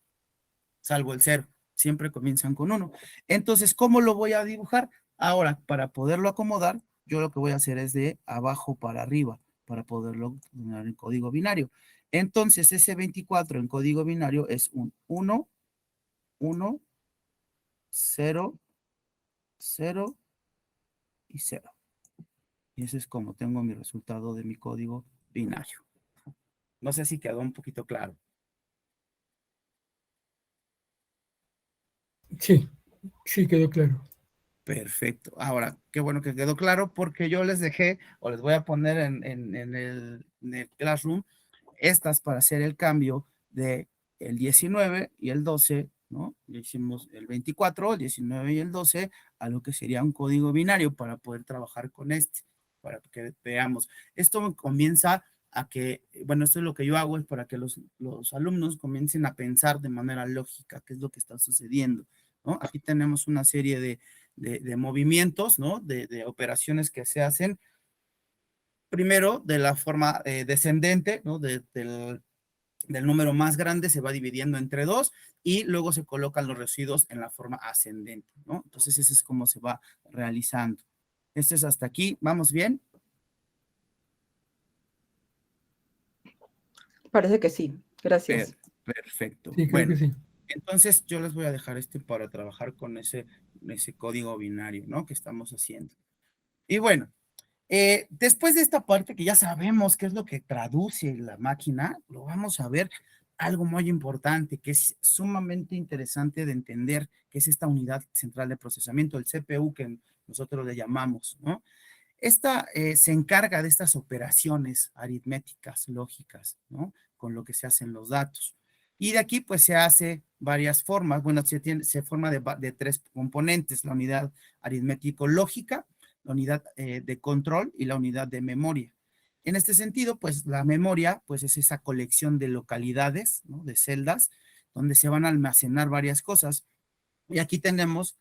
salvo el 0, siempre comienzan con 1. Entonces, ¿cómo lo voy a dibujar? Ahora, para poderlo acomodar, yo lo que voy a hacer es de abajo para arriba, para poderlo poner en código binario. Entonces, ese 24 en código binario es un 1, 1, 0, 0 y 0. Y ese es como tengo mi resultado de mi código binario. No sé si quedó un poquito claro. Sí, sí, quedó claro. Perfecto. Ahora, qué bueno que quedó claro porque yo les dejé o les voy a poner en el Classroom estas para hacer el cambio de el 19 y el 12, ¿no? Le hicimos el 24, el 19 y el 12 a lo que sería un código binario para poder trabajar con para que veamos. Esto comienza a que, bueno, esto es lo que yo hago, es para que los alumnos comiencen a pensar de manera lógica qué es lo que está sucediendo, ¿no? Aquí tenemos una serie de movimientos, ¿no? De operaciones que se hacen primero de la forma descendente, ¿no? Del número más grande se va dividiendo entre 2 y luego se colocan los residuos en la forma ascendente, ¿no? Entonces, ese es como se va realizando. Este es hasta aquí. ¿Vamos bien? Parece que sí. Gracias. Perfecto. Sí, creo que Bueno, sí. entonces yo les voy a dejar para trabajar con ese código binario, ¿no? Que estamos haciendo. Y bueno, después de esta parte que ya sabemos qué es lo que traduce la máquina, lo vamos a ver algo muy importante, que es sumamente interesante de entender, que es esta unidad central de procesamiento, el CPU que nosotros le llamamos, ¿no? Esta se encarga de estas operaciones aritméticas, lógicas, ¿no? Con lo que se hacen los datos. Y de aquí pues se hace varias formas, bueno, se forma de 3 componentes, la unidad aritmético-lógica, la unidad de control y la unidad de memoria. En este sentido, pues la memoria, pues es esa colección de localidades, ¿no? De celdas, donde se van a almacenar varias cosas. Y aquí tenemos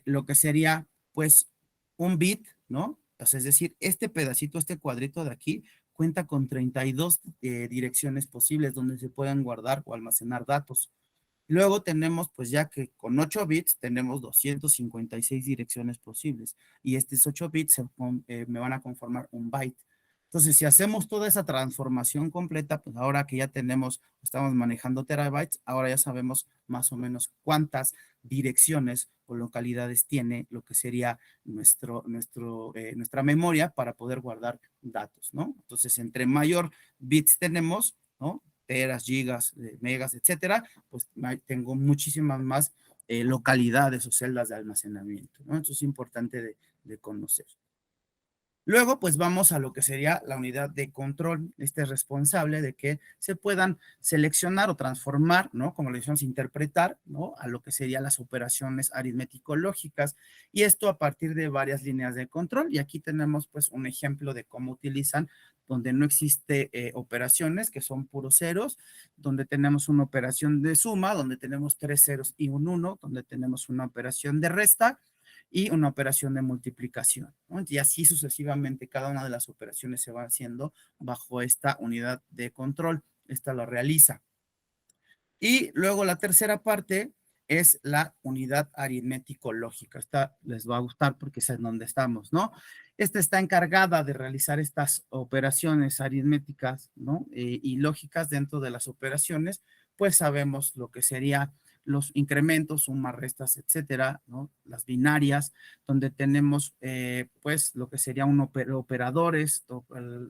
lo que sería, pues, un bit, ¿no? O sea, es decir, este pedacito, este cuadrito de aquí, cuenta con 32 direcciones posibles donde se puedan guardar o almacenar datos. Luego tenemos, pues ya que con 8 bits tenemos 256 direcciones posibles y estos 8 bits me van a conformar un byte. Entonces, si hacemos toda esa transformación completa, pues ahora que ya estamos manejando terabytes, ahora ya sabemos más o menos cuántas direcciones o localidades tiene lo que sería nuestra memoria para poder guardar datos, ¿no? Entonces, entre mayor bits tenemos, ¿no? Teras, gigas, megas, etcétera, pues tengo muchísimas más localidades o celdas de almacenamiento, ¿no? Eso es importante de conocer. Luego, pues vamos a lo que sería la unidad de control. Este es responsable de que se puedan seleccionar o transformar, ¿no? Como le decimos, interpretar, ¿no? A lo que serían las operaciones aritmético-lógicas. Y esto a partir de varias líneas de control. Y aquí tenemos, pues, un ejemplo de cómo utilizan, donde no existe operaciones, que son puros ceros, donde tenemos una operación de suma, donde tenemos 3 ceros y un 1, donde tenemos una operación de resta, y una operación de multiplicación, ¿no? Y así sucesivamente cada una de las operaciones se va haciendo bajo esta unidad de control. Esta lo realiza. Y luego la tercera parte es la unidad aritmético-lógica. Esta les va a gustar porque es en donde estamos, ¿no? Esta está encargada de realizar estas operaciones aritméticas, ¿no? Y lógicas dentro de las operaciones, pues sabemos lo que sería los incrementos, sumas, restas, etcétera, ¿no? Las binarias, donde tenemos, pues, lo que serían operadores,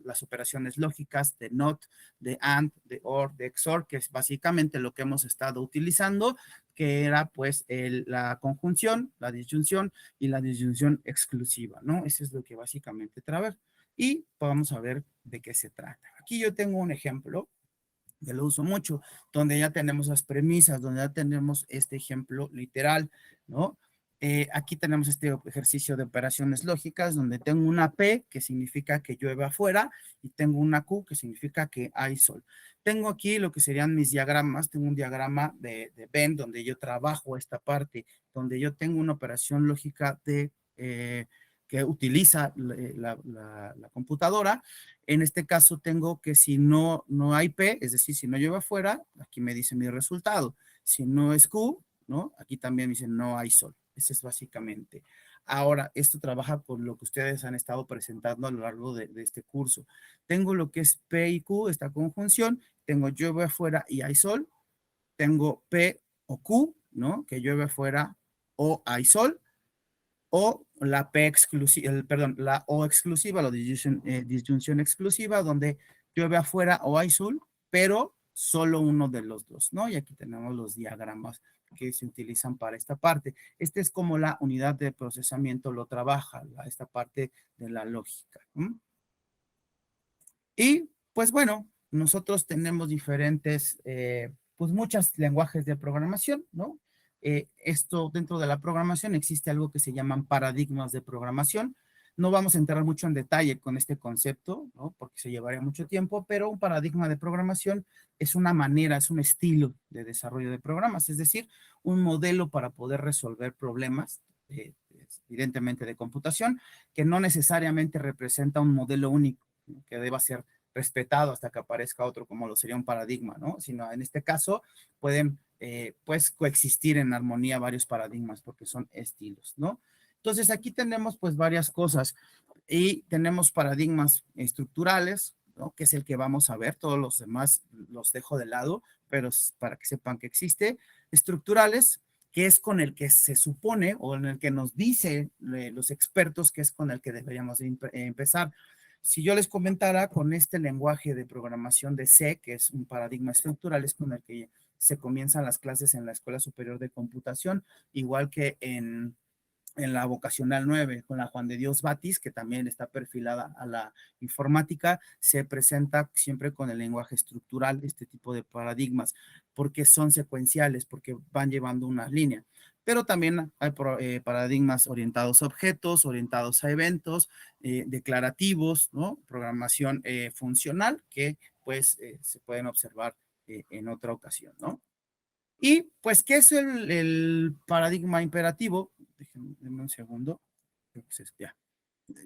las operaciones lógicas de NOT, de AND, de OR, de XOR, que es básicamente lo que hemos estado utilizando, que era, pues, la conjunción, la disyunción y la disyunción exclusiva, ¿no? Eso es lo que básicamente trabaja. Y vamos a ver de qué se trata. Aquí yo tengo un ejemplo que lo uso mucho, donde ya tenemos las premisas, donde ya tenemos este ejemplo literal, ¿no? Aquí tenemos este ejercicio de operaciones lógicas, donde tengo una P, que significa que llueve afuera, y tengo una Q, que significa que hay sol. Tengo aquí lo que serían mis diagramas, tengo un diagrama de Venn, donde yo trabajo esta parte, donde yo tengo una operación lógica que utiliza la computadora. En este caso tengo que si no hay P, es decir, si no llueve afuera, aquí me dice mi resultado. Si no es Q, ¿no? Aquí también me dice no hay sol. Ese es básicamente. Ahora, esto trabaja con lo que ustedes han estado presentando a lo largo de este curso. Tengo lo que es P y Q, esta conjunción. Tengo llueve afuera y hay sol. Tengo P o Q, ¿no? Que llueve afuera o hay sol. O la P exclusiva, perdón, la O exclusiva, la disyunción exclusiva, donde llueve afuera o hay sol, pero solo uno de los dos, ¿no? Y aquí tenemos los diagramas que se utilizan para esta parte. Esta es como la unidad de procesamiento lo trabaja, esta parte de la lógica. Y pues bueno, nosotros tenemos diferentes, pues muchos lenguajes de programación, ¿no? Esto dentro de la programación existe algo que se llaman paradigmas de programación. No vamos a entrar mucho en detalle con este concepto, ¿no? Porque se llevaría mucho tiempo, pero un paradigma de programación es una manera, es un estilo de desarrollo de programas, es decir, un modelo para poder resolver problemas, evidentemente de computación, que no necesariamente representa un modelo único, ¿no? Que deba ser respetado hasta que aparezca otro, como lo sería un paradigma, ¿no? Sino en este caso pueden pues coexistir en armonía varios paradigmas porque son estilos, ¿no? Entonces aquí tenemos pues varias cosas y tenemos paradigmas estructurales, ¿no? Que es el que vamos a ver, todos los demás los dejo de lado, pero para que sepan que existe. Estructurales, que es con el que se supone o en el que nos dicen los expertos que es con el que deberíamos empezar. Si yo les comentara con este lenguaje de programación de C, que es un paradigma estructural, es con el que se comienzan las clases en la Escuela Superior de Computación, igual que en la vocacional 9, con la Juan de Dios Batis, que también está perfilada a la informática, se presenta siempre con el lenguaje estructural, este tipo de paradigmas, porque son secuenciales, porque van llevando una línea. Pero también hay paradigmas orientados a objetos, orientados a eventos, declarativos, ¿no? Programación funcional, que pues se pueden observar en otra ocasión, ¿no? Y pues, ¿qué es el paradigma imperativo? Déjenme un segundo. Ya.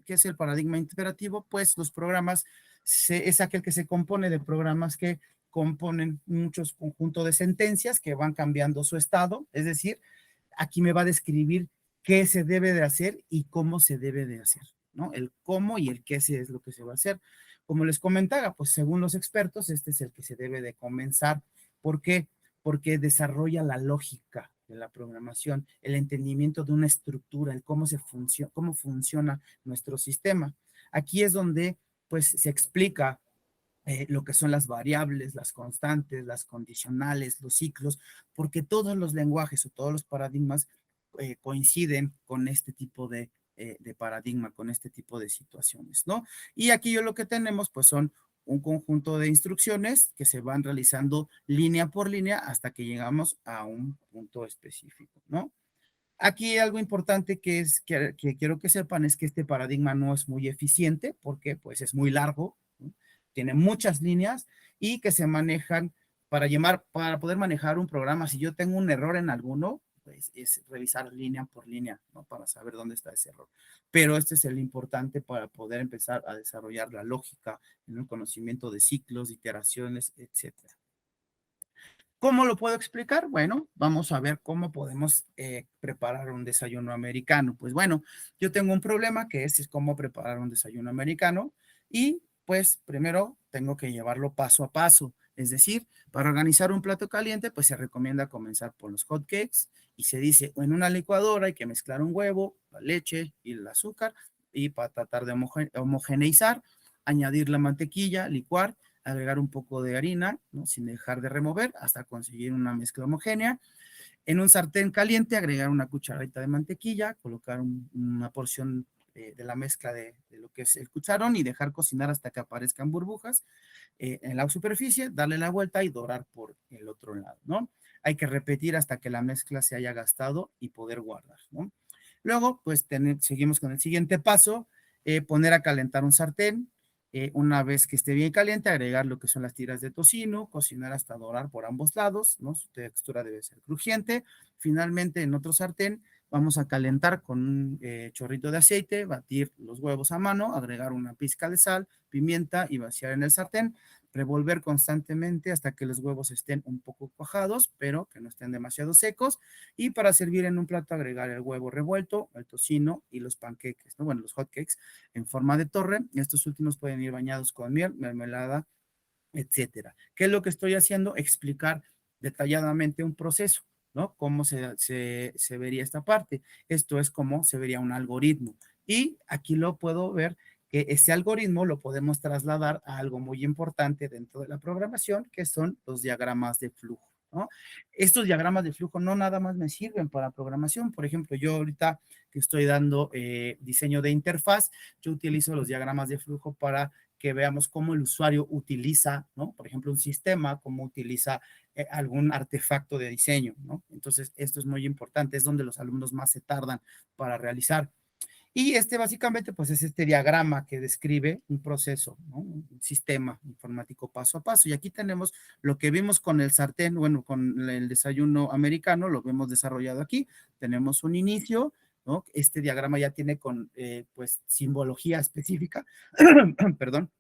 ¿Qué es el paradigma imperativo? Pues los programas, es aquel que se compone de programas que componen muchos conjuntos de sentencias que van cambiando su estado, es decir, aquí me va a describir qué se debe de hacer y cómo se debe de hacer, ¿no? El cómo y el qué es lo que se va a hacer. Como les comentaba, pues según los expertos, este es el que se debe de comenzar. ¿Por qué? Porque desarrolla la lógica de la programación, el entendimiento de una estructura, el cómo funciona nuestro sistema. Aquí es donde pues se explica lo que son las variables, las constantes, las condicionales, los ciclos, porque todos los lenguajes o todos los paradigmas coinciden con este tipo de paradigma, con este tipo de situaciones, ¿no? Y aquí lo que tenemos pues son un conjunto de instrucciones que se van realizando línea por línea hasta que llegamos a un punto específico, ¿no? Aquí algo importante que quiero que sepan es que este paradigma no es muy eficiente porque pues es muy largo, ¿no? Tiene muchas líneas y que se manejan para poder manejar un programa. Si yo tengo un error en alguno, pues es revisar línea por línea, ¿no? Para saber dónde está ese error. Pero este es el importante para poder empezar a desarrollar la lógica en el conocimiento de ciclos, iteraciones, etcétera. ¿Cómo lo puedo explicar? Bueno, vamos a ver cómo podemos preparar un desayuno americano. Pues bueno, yo tengo un problema que es cómo preparar un desayuno americano y pues primero tengo que llevarlo paso a paso. Es decir, para organizar un plato caliente, pues se recomienda comenzar por los hot cakes y se dice, en una licuadora hay que mezclar un huevo, la leche y el azúcar y para tratar de homogeneizar, añadir la mantequilla, licuar, agregar un poco de harina, ¿no? Sin dejar de remover hasta conseguir una mezcla homogénea. En un sartén caliente agregar una cucharadita de mantequilla, colocar una porción de la mezcla de lo que es el cucharón y dejar cocinar hasta que aparezcan burbujas en la superficie, darle la vuelta y dorar por el otro lado, ¿no? Hay que repetir hasta que la mezcla se haya gastado y poder guardar, ¿no? Luego, pues seguimos con el siguiente paso, poner a calentar un sartén. Una vez que esté bien caliente, agregar lo que son las tiras de tocino, cocinar hasta dorar por ambos lados, ¿no? Su textura debe ser crujiente. Finalmente, en otro sartén, Vamos a calentar con un chorrito de aceite, batir los huevos a mano, agregar una pizca de sal, pimienta y vaciar en el sartén. Revolver constantemente hasta que los huevos estén un poco cuajados, pero que no estén demasiado secos. Y para servir en un plato, agregar el huevo revuelto, el tocino y los panqueques, ¿no? Bueno, los hotcakes en forma de torre. Estos últimos pueden ir bañados con miel, mermelada, etcétera. ¿Qué es lo que estoy haciendo? Explicar detalladamente un proceso, ¿no? Cómo se vería esta parte. Esto es cómo se vería un algoritmo. Y aquí lo puedo ver que este algoritmo lo podemos trasladar a algo muy importante dentro de la programación, que son los diagramas de flujo, ¿no? Estos diagramas de flujo no nada más me sirven para programación. Por ejemplo, yo ahorita que estoy dando diseño de interfaz, yo utilizo los diagramas de flujo para que veamos cómo el usuario utiliza, ¿no? Por ejemplo, un sistema, cómo utiliza algún artefacto de diseño, ¿no? Entonces, esto es muy importante, es donde los alumnos más se tardan para realizar. Y este básicamente, pues es este diagrama que describe un proceso, ¿no? Un sistema informático paso a paso. Y aquí tenemos lo que vimos con el sartén, bueno, con el desayuno americano, lo vemos desarrollado aquí. Tenemos un inicio, ¿no? Este diagrama ya tiene con, pues, simbología específica, perdón,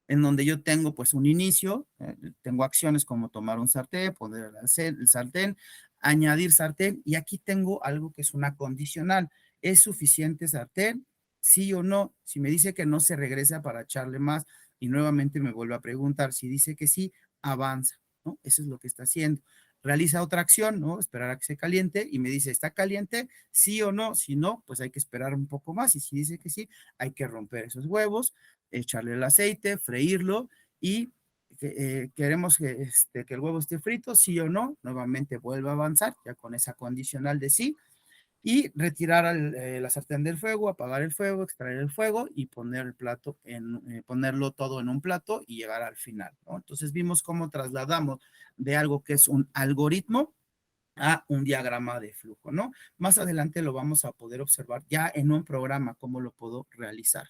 en donde yo tengo pues un inicio, tengo acciones como tomar un sartén, poner el sartén, añadir sartén, y aquí tengo algo que es una condicional. ¿Es suficiente sartén? Sí o no. Si me dice que no, se regresa para echarle más y nuevamente me vuelve a preguntar. Si dice que sí, avanza, ¿no? Eso es lo que está haciendo. Realiza otra acción, ¿no? Esperar a que se caliente y me dice, ¿está caliente? Sí o no. Si no, pues hay que esperar un poco más, y si dice que sí, hay que romper esos huevos, echarle el aceite, freírlo, y queremos que el huevo esté frito, sí o no, nuevamente vuelve a avanzar, ya con esa condicional de sí, y retirar la sartén del fuego, apagar el fuego, extraer el fuego y poner el plato ponerlo todo en un plato y llegar al final, ¿no? Entonces vimos cómo trasladamos de algo que es un algoritmo a un diagrama de flujo, ¿no? Más adelante lo vamos a poder observar ya en un programa, cómo lo puedo realizar.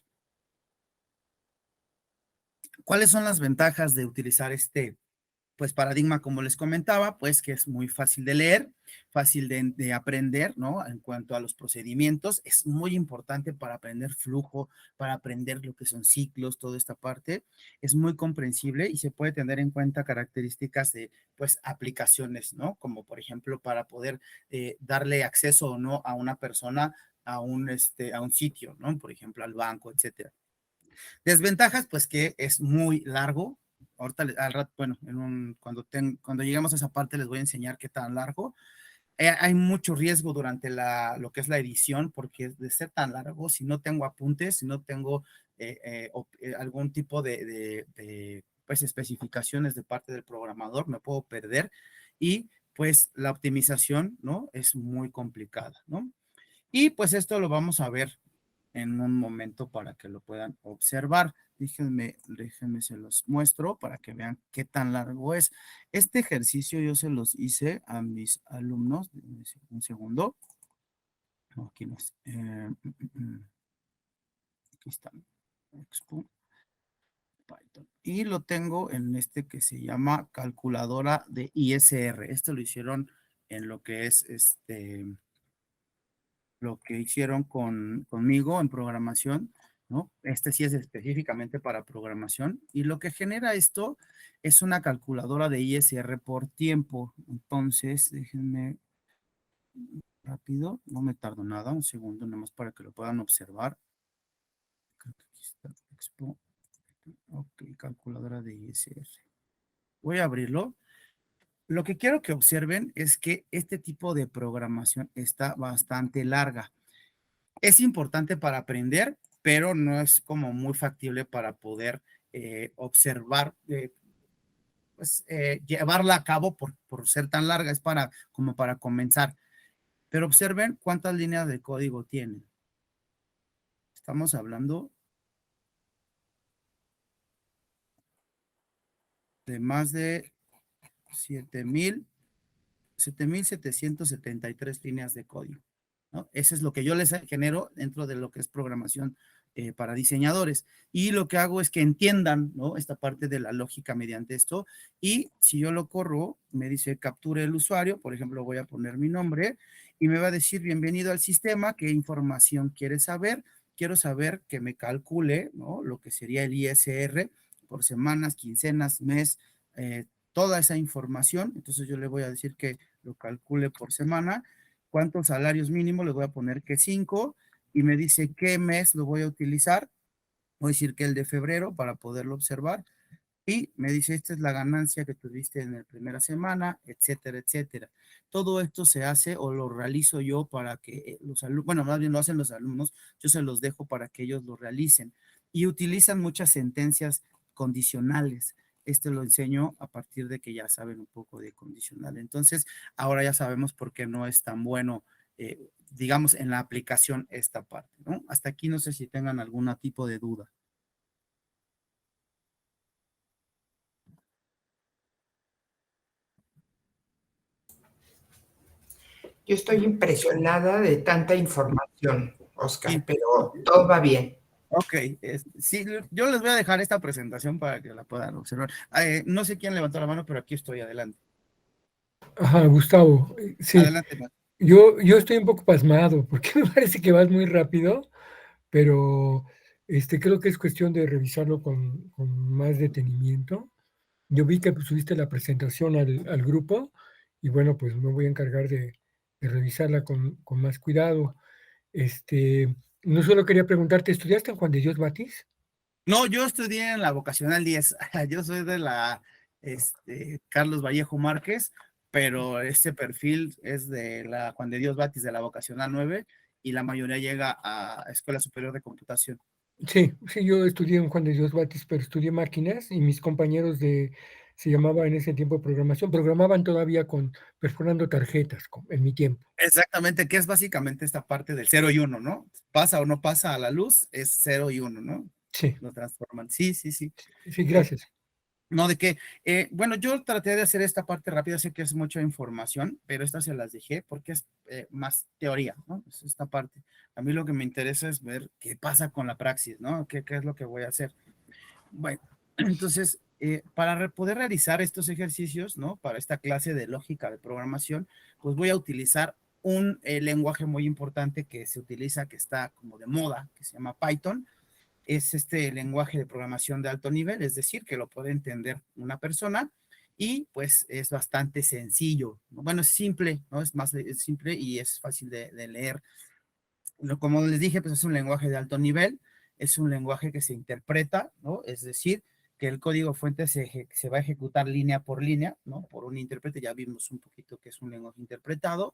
¿Cuáles son las ventajas de utilizar este, pues, paradigma? Como les comentaba, pues que es muy fácil de leer, fácil de aprender, ¿no? En cuanto a los procedimientos, es muy importante para aprender flujo, para aprender lo que son ciclos, toda esta parte. Es muy comprensible y se puede tener en cuenta características de, pues, aplicaciones, ¿no? Como por ejemplo, para poder darle acceso o no a una persona a un sitio, ¿no? Por ejemplo, al banco, etcétera. Desventajas, pues que es muy largo. Ahorita, al rato, bueno, cuando lleguemos a esa parte les voy a enseñar qué tan largo. Hay mucho riesgo durante lo que es la edición, porque de ser tan largo, si no tengo apuntes, si no tengo algún tipo pues, especificaciones de parte del programador, me puedo perder, y pues la optimización, ¿no? Es muy complicada, ¿no? Y pues esto lo vamos a ver en un momento para que lo puedan observar. Déjenme se los muestro para que vean qué tan largo es. Este ejercicio yo se los hice a mis alumnos. Un segundo. No, aquí no es. Aquí está. Expo Python. Y lo tengo en este que se llama calculadora de ISR. Esto lo hicieron en lo que es lo que hicieron conmigo en programación, ¿no? Este sí es específicamente para programación, y lo que genera esto es una calculadora de ISR por tiempo. Entonces, déjenme rápido, no me tardo nada, un segundo nomás para que lo puedan observar. Creo que aquí está Expo. Ok, calculadora de ISR. Voy a abrirlo. Lo que quiero que observen es que este tipo de programación está bastante larga. Es importante para aprender, pero no es como muy factible para poder observar, pues llevarla a cabo por ser tan larga. Es como para comenzar. Pero observen cuántas líneas de código tienen. Estamos hablando de más de 7,773 líneas de código, ¿no? Eso es lo que yo les genero dentro de lo que es programación para diseñadores. Y lo que hago es que entiendan, ¿no?, esta parte de la lógica mediante esto. Y si yo lo corro, me dice capture el usuario, por ejemplo, voy a poner mi nombre y me va a decir bienvenido al sistema, ¿qué información quieres saber? Quiero saber que me calcule, ¿no?, lo que sería el ISR por semanas, quincenas, mes, toda esa información. Entonces yo le voy a decir que lo calcule por semana. ¿Cuántos salarios mínimos? Le voy a poner que 5 y me dice qué mes lo voy a utilizar. Voy a decir que el de febrero para poderlo observar. Y me dice, esta es la ganancia que tuviste en la primera semana, etcétera, etcétera. Todo esto se hace o lo realizo yo para que los alumnos, bueno, más bien lo hacen los alumnos, yo se los dejo para que ellos lo realicen. Y utilizan muchas sentencias condicionales. Este lo enseño a partir de que ya saben un poco de condicional. Entonces, ahora ya sabemos por qué no es tan bueno, digamos, en la aplicación esta parte, ¿no? Hasta aquí no sé si tengan algún tipo de duda. Yo estoy impresionada de tanta información, Oscar, Sí. pero todo va bien. Ok, sí, yo les voy a dejar esta presentación para que la puedan observar. No sé quién levantó la mano, pero aquí estoy, adelante. Ajá, Gustavo, sí. Adelante, Matt. Yo estoy un poco pasmado porque me parece que vas muy rápido, pero creo que es cuestión de revisarlo con más detenimiento. Yo vi que subiste la presentación al grupo y bueno, pues me voy a encargar de revisarla con más cuidado. No solo quería preguntarte, ¿estudiaste en Juan de Dios Batis? No, yo estudié en la vocacional 10. Yo soy de la Carlos Vallejo Márquez, pero este perfil es de la Juan de Dios Batis, de la vocacional 9, y la mayoría llega a Escuela Superior de Computación. Sí, sí, yo estudié en Juan de Dios Batis, pero estudié máquinas y mis compañeros se llamaba en ese tiempo programación, programaban todavía perforando tarjetas en mi tiempo. Exactamente, que es básicamente esta parte del 0 y 1, ¿no? Pasa o no pasa a la luz, es 0 y 1, ¿no? Sí. Lo transforman. Sí, sí, sí. Sí, gracias. No, de qué. Bueno, yo traté de hacer esta parte rápida, sé que es mucha información, pero estas se las dejé porque es más teoría, ¿no? Es esta parte. A mí lo que me interesa es ver qué pasa con la praxis, ¿no? ¿Qué es lo que voy a hacer? Bueno, entonces, para poder realizar estos ejercicios, ¿no? Para esta clase de lógica de programación, pues voy a utilizar un lenguaje muy importante que se utiliza, que está como de moda, que se llama Python. Es este lenguaje de programación de alto nivel, es decir, que lo puede entender una persona y pues es bastante sencillo. Bueno, es simple, ¿no? Es simple y es fácil de leer. Como les dije, pues es un lenguaje de alto nivel, es un lenguaje que se interpreta, ¿no? Es decir, que el código fuente se va a ejecutar línea por línea, ¿no? Por un intérprete, ya vimos un poquito que es un lenguaje interpretado.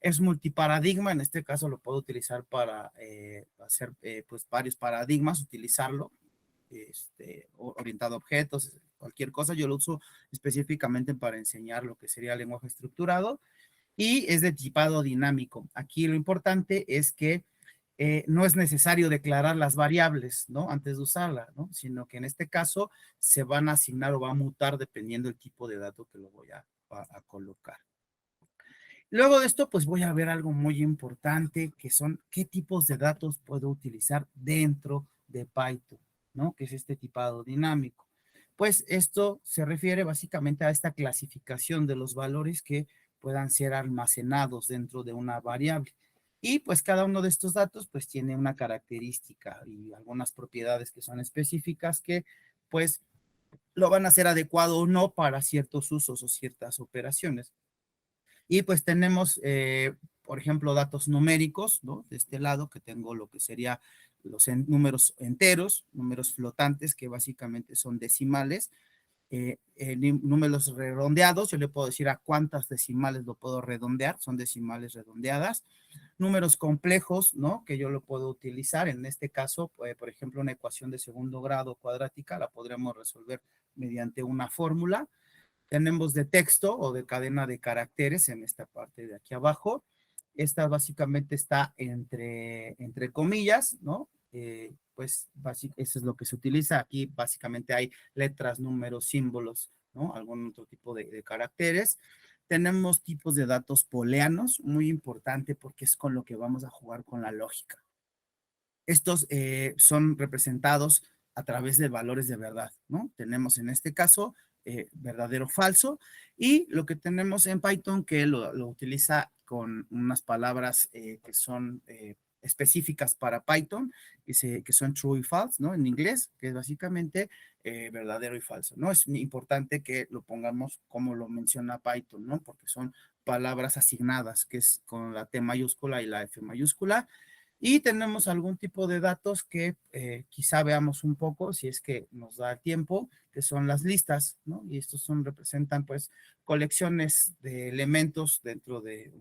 Es multiparadigma, en este caso lo puedo utilizar para hacer pues varios paradigmas, utilizarlo, orientado a objetos, cualquier cosa. Yo lo uso específicamente para enseñar lo que sería lenguaje estructurado y es de tipado dinámico. Aquí lo importante es que no es necesario declarar las variables, ¿no? Antes de usarla, ¿no? Sino que en este caso se van a asignar o va a mutar dependiendo del tipo de dato que lo voy a colocar. Luego de esto, pues voy a ver algo muy importante, que son qué tipos de datos puedo utilizar dentro de Python, ¿no? Que es este tipado dinámico. Pues esto se refiere básicamente a esta clasificación de los valores que puedan ser almacenados dentro de una variable. Y pues cada uno de estos datos pues tiene una característica y algunas propiedades que son específicas que pues lo van a hacer adecuado o no para ciertos usos o ciertas operaciones. Y pues tenemos, por ejemplo, datos numéricos, ¿no? De este lado que tengo lo que sería los números enteros, números flotantes, que básicamente son decimales, números redondeados, yo le puedo decir a cuántas decimales lo puedo redondear, son decimales redondeadas. Números complejos, ¿no? Que yo lo puedo utilizar, en este caso, por ejemplo, una ecuación de segundo grado cuadrática, la podremos resolver mediante una fórmula. Tenemos de texto o de cadena de caracteres en esta parte de aquí abajo. Esta básicamente está entre comillas, ¿no? Pues eso es lo que se utiliza. Aquí básicamente hay letras, números, símbolos, ¿no? Algún otro tipo de caracteres. Tenemos tipos de datos booleanos, muy importante porque es con lo que vamos a jugar con la lógica. estos son representados a través de valores de verdad, ¿no? Tenemos en este caso verdadero, falso, y lo que tenemos en Python que lo utiliza con unas palabras que son específicas para Python, que son true y false, ¿no? En inglés, que es básicamente verdadero y falso, ¿no? Es importante que lo pongamos como lo menciona Python, ¿no? Porque son palabras asignadas, que es con la T mayúscula y la F mayúscula, y tenemos algún tipo de datos que quizá veamos un poco, si es que nos da tiempo, que son las listas, ¿no? Y estos representan, pues, colecciones de elementos dentro de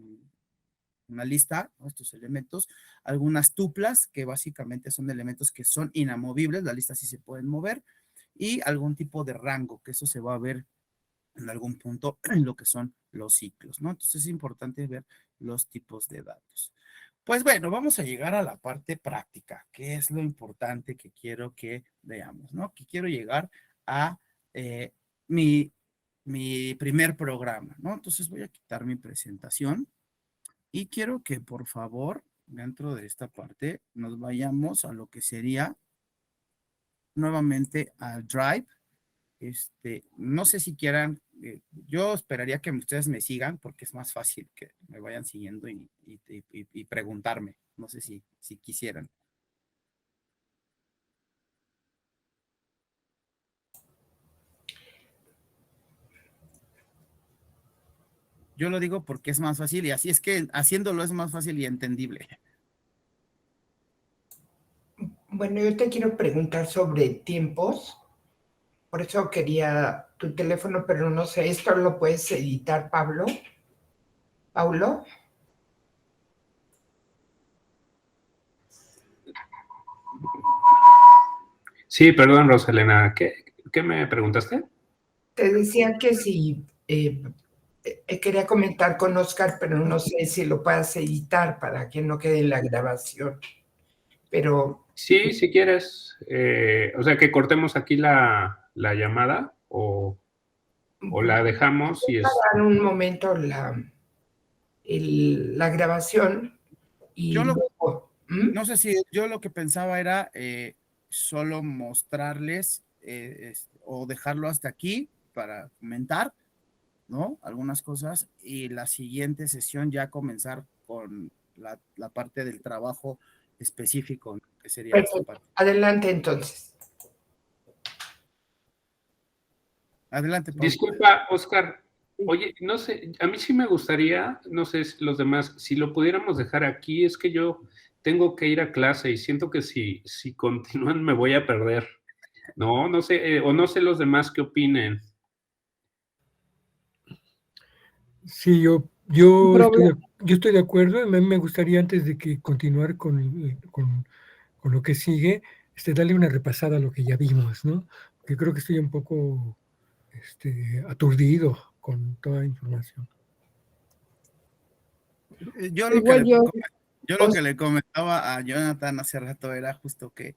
una lista, ¿no? Estos elementos, algunas tuplas, que básicamente son elementos que son inamovibles, las listas sí se pueden mover, y algún tipo de rango, que eso se va a ver en algún punto en lo que son los ciclos, ¿no? Entonces es importante ver los tipos de datos. Pues bueno, vamos a llegar a la parte práctica, que es lo importante que quiero que veamos, ¿no? Que quiero llegar a mi primer programa, ¿no? Entonces voy a quitar mi presentación y quiero que por favor, dentro de esta parte, nos vayamos a lo que sería nuevamente al Drive. No sé si quieran, yo esperaría que ustedes me sigan porque es más fácil que me vayan siguiendo y preguntarme. No sé si quisieran. Yo lo digo porque es más fácil y así es que haciéndolo es más fácil y entendible. Bueno, yo te quiero preguntar sobre tiempos. Por eso quería tu teléfono, pero no sé, ¿esto lo puedes editar, Pablo? ¿Paulo? Sí, perdón, Rosalena, ¿qué me preguntaste? Te decía que si quería comentar con Oscar, pero no sé si lo puedas editar para que no quede en la grabación. Pero Sí, si quieres. O sea, que cortemos aquí la llamada o la dejamos y para un momento la grabación y Yo luego... ¿Mm? no sé si yo lo que pensaba era solo mostrarles o dejarlo hasta aquí para comentar, ¿no? Algunas cosas y la siguiente sesión ya comenzar con la parte del trabajo específico, ¿no? Que sería esta Perfecto. parte. Adelante entonces. Adelante, Pablo. Disculpa, Oscar. Oye, no sé, a mí sí me gustaría, no sé si los demás, si lo pudiéramos dejar aquí, es que yo tengo que ir a clase y siento que si continúan me voy a perder. No sé, o no sé los demás qué opinen. Sí, yo estoy de acuerdo. A mí me gustaría, antes de que continuar con lo que sigue, darle una repasada a lo que ya vimos, ¿no? Porque creo que estoy un poco aturdido con toda la información. Yo lo Igual yo. Yo lo que le comentaba a Jonathan hace rato era justo que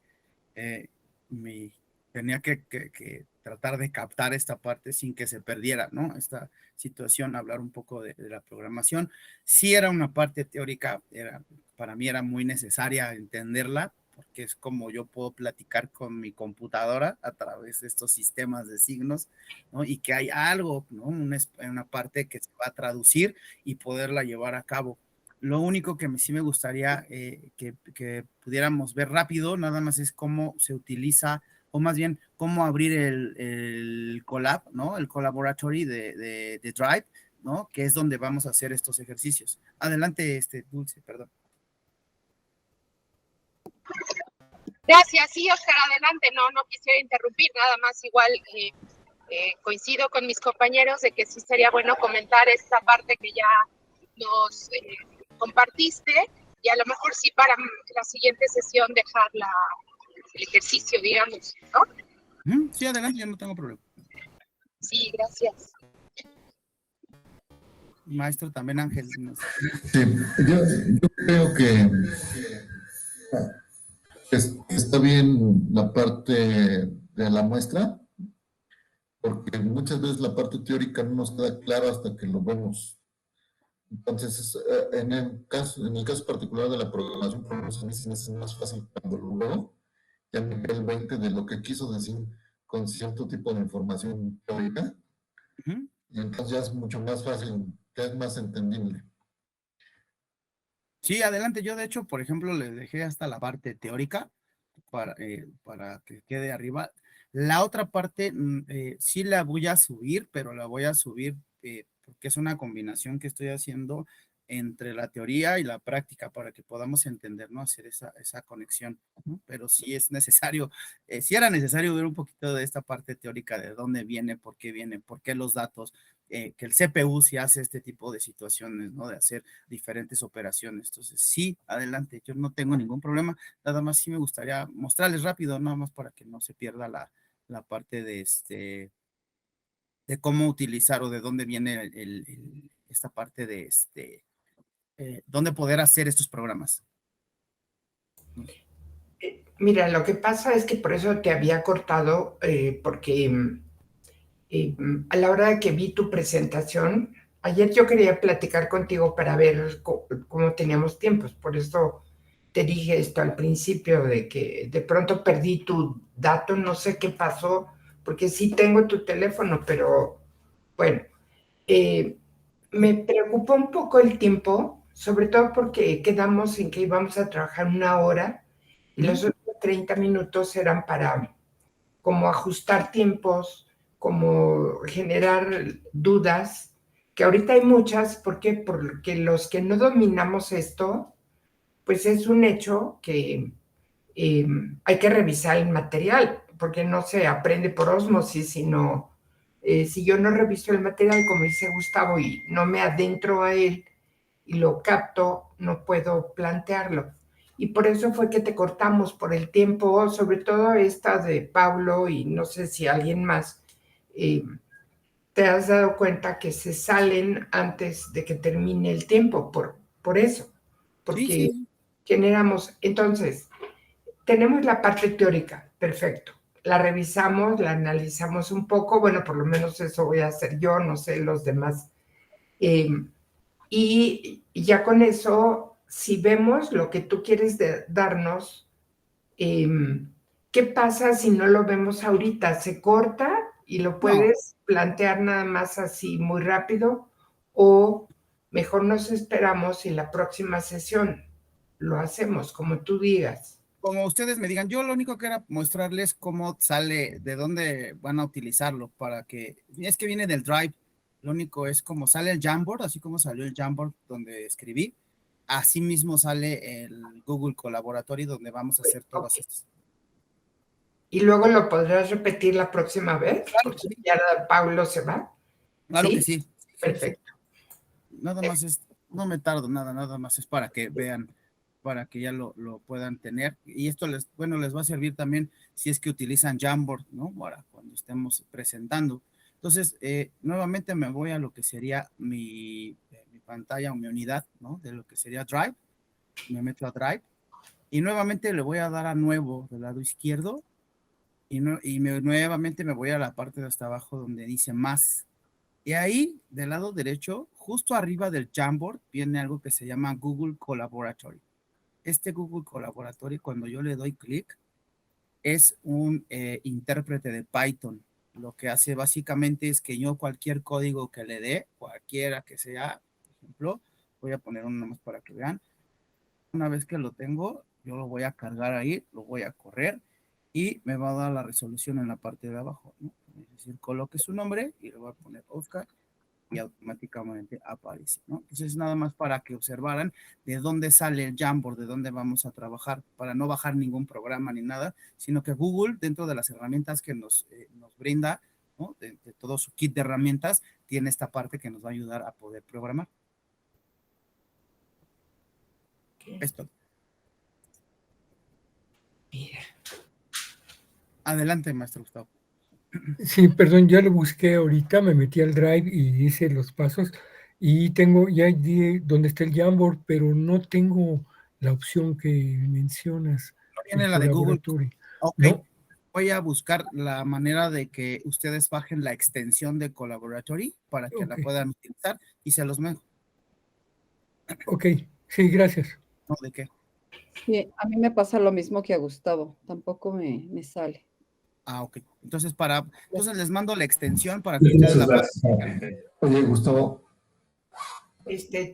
tenía que tratar de captar esta parte sin que se perdiera, ¿no? Esta situación, hablar un poco de la programación. Sí era una parte teórica, para mí era muy necesaria entenderla, porque es como yo puedo platicar con mi computadora a través de estos sistemas de signos, ¿no? Y que hay algo, ¿no? Una parte que se va a traducir y poderla llevar a cabo. Lo único que sí me gustaría que pudiéramos ver rápido, nada más es cómo se utiliza, o más bien cómo abrir el collab, ¿no? El collaboratory de Drive, ¿no? Que es donde vamos a hacer estos ejercicios. Adelante, Dulce, perdón. Gracias, sí, Oscar, adelante, no quisiera interrumpir, nada más igual coincido con mis compañeros de que sí sería bueno comentar esta parte que ya nos compartiste y a lo mejor sí para la siguiente sesión dejar el ejercicio, digamos, ¿no? Sí, adelante, yo no tengo problema. Sí, gracias. Maestro, también Ángel. Sí, yo creo que está bien la parte de la muestra, porque muchas veces la parte teórica no nos queda clara hasta que lo vemos Entonces, en el caso particular de la programación por obsolescencia es más fácil cuando lo veo, ya me queda el 20 de lo que quiso decir con cierto tipo de información teórica, Ujú. y entonces ya es mucho más fácil, ya es más entendible. Sí, adelante. Yo, de hecho, por ejemplo, le dejé hasta la parte teórica para que quede arriba. La otra parte sí la voy a subir, pero la voy a subir porque es una combinación que estoy haciendo entre la teoría y la práctica para que podamos entender, ¿no? Hacer esa conexión, ¿no? Pero sí es necesario, sí era necesario ver un poquito de esta parte teórica, de dónde viene, por qué los datos, que el CPU sí hace este tipo de situaciones, ¿no? De hacer diferentes operaciones. Entonces, sí, adelante, yo no tengo ningún problema. Nada más sí me gustaría mostrarles rápido, nada más para que no se pierda la parte de cómo utilizar o de dónde viene esta parte de dónde poder hacer estos programas. Mira, lo que pasa es que por eso te había cortado, porque a la hora de que vi tu presentación, ayer yo quería platicar contigo para ver cómo teníamos tiempos, por eso te dije esto al principio, de que de pronto perdí tu dato, no sé qué pasó, porque sí tengo tu teléfono, pero bueno, me preocupó un poco el tiempo, sobre todo porque quedamos en que íbamos a trabajar 1 hora y los otros 30 minutos eran para como ajustar tiempos, como generar dudas, que ahorita hay muchas, ¿por qué? Porque los que no dominamos esto, pues es un hecho que hay que revisar el material, porque no se aprende por ósmosis, sino si yo no reviso el material, como dice Gustavo, y no me adentro a él y lo capto, no puedo plantearlo. Y por eso fue que te cortamos por el tiempo, sobre todo esta de Pablo y no sé si alguien más, te has dado cuenta que se salen antes de que termine el tiempo, por eso, Sí, porque sí. generamos, entonces, tenemos la parte teórica, perfecto. La revisamos, la analizamos un poco, bueno, por lo menos eso voy a hacer yo, no sé los demás. Y ya con eso, si vemos lo que tú quieres darnos, ¿qué pasa si no lo vemos ahorita? ¿Se corta y lo No, puedes plantear nada más así muy rápido? ¿O mejor nos esperamos y la próxima sesión lo hacemos como tú digas? como ustedes me digan, yo lo único que era mostrarles cómo sale, de dónde van a utilizarlo, para que, es que viene del Drive, lo único es como sale el Jamboard, así como salió el Jamboard donde escribí, así mismo sale el Google Colaboratory donde vamos a hacer Ok. todas estas. Y luego lo podrás repetir la próxima vez, Claro que porque sí, ya Paulo se va. claro que ¿Sí? sí, sí, sí. Perfecto. Nada más es, no me tardo nada más es para que vean, para que ya lo puedan tener. Y esto les, bueno, les va a servir también si es que utilizan Jamboard, ¿no? Para cuando estemos presentando. Entonces, nuevamente me voy a lo que sería mi pantalla o mi unidad, ¿no? De lo que sería Drive. Me meto a Drive y nuevamente le voy a dar a nuevo del lado izquierdo y, nuevamente me voy a la parte de hasta abajo donde dice más. Y ahí, del lado derecho, justo arriba del Jamboard, viene algo que se llama Google Collaboratory. Este Google Collaboratory, cuando yo le doy clic, es un intérprete de Python. Lo que hace básicamente es que yo cualquier código que le dé, cualquiera que sea, por ejemplo, voy a poner uno más para que vean. Una vez que lo tengo, yo lo voy a cargar ahí, lo voy a correr y me va a dar la resolución en la parte de abajo, ¿no? Es decir, coloque su nombre y le voy a poner Oscar y automáticamente aparece, ¿no? Entonces, nada más para que observaran de dónde sale el Jamboard, de dónde vamos a trabajar, para no bajar ningún programa ni nada, sino que Google, dentro de las herramientas que nos brinda, ¿no? De todo su kit de herramientas, tiene esta parte que nos va a ayudar a poder programar. Esto. Mira. Adelante, maestro Gustavo. Sí, perdón, ya lo busqué ahorita, me metí al Drive y hice los pasos y tengo ya donde está el Jamboard, pero no tengo la opción que mencionas, No el viene la de Google. Collaboratory. Ok, No, voy a buscar la manera de que ustedes bajen la extensión de Collaboratory para que la ok. puedan utilizar y se los mando. Ok, sí, gracias. No, ¿de qué? Sí, a mí me pasa lo mismo que a Gustavo, tampoco me sale. Ah, ok. Entonces les mando la extensión para que ustedes la puedan. Oye, Gustavo,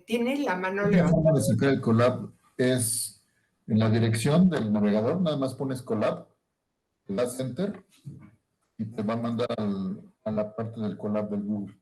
Tiene la mano la levantada. forma de sacar el collab es en la dirección del navegador, nada más pones collab, le das enter y te va a mandar a la parte del collab del Google.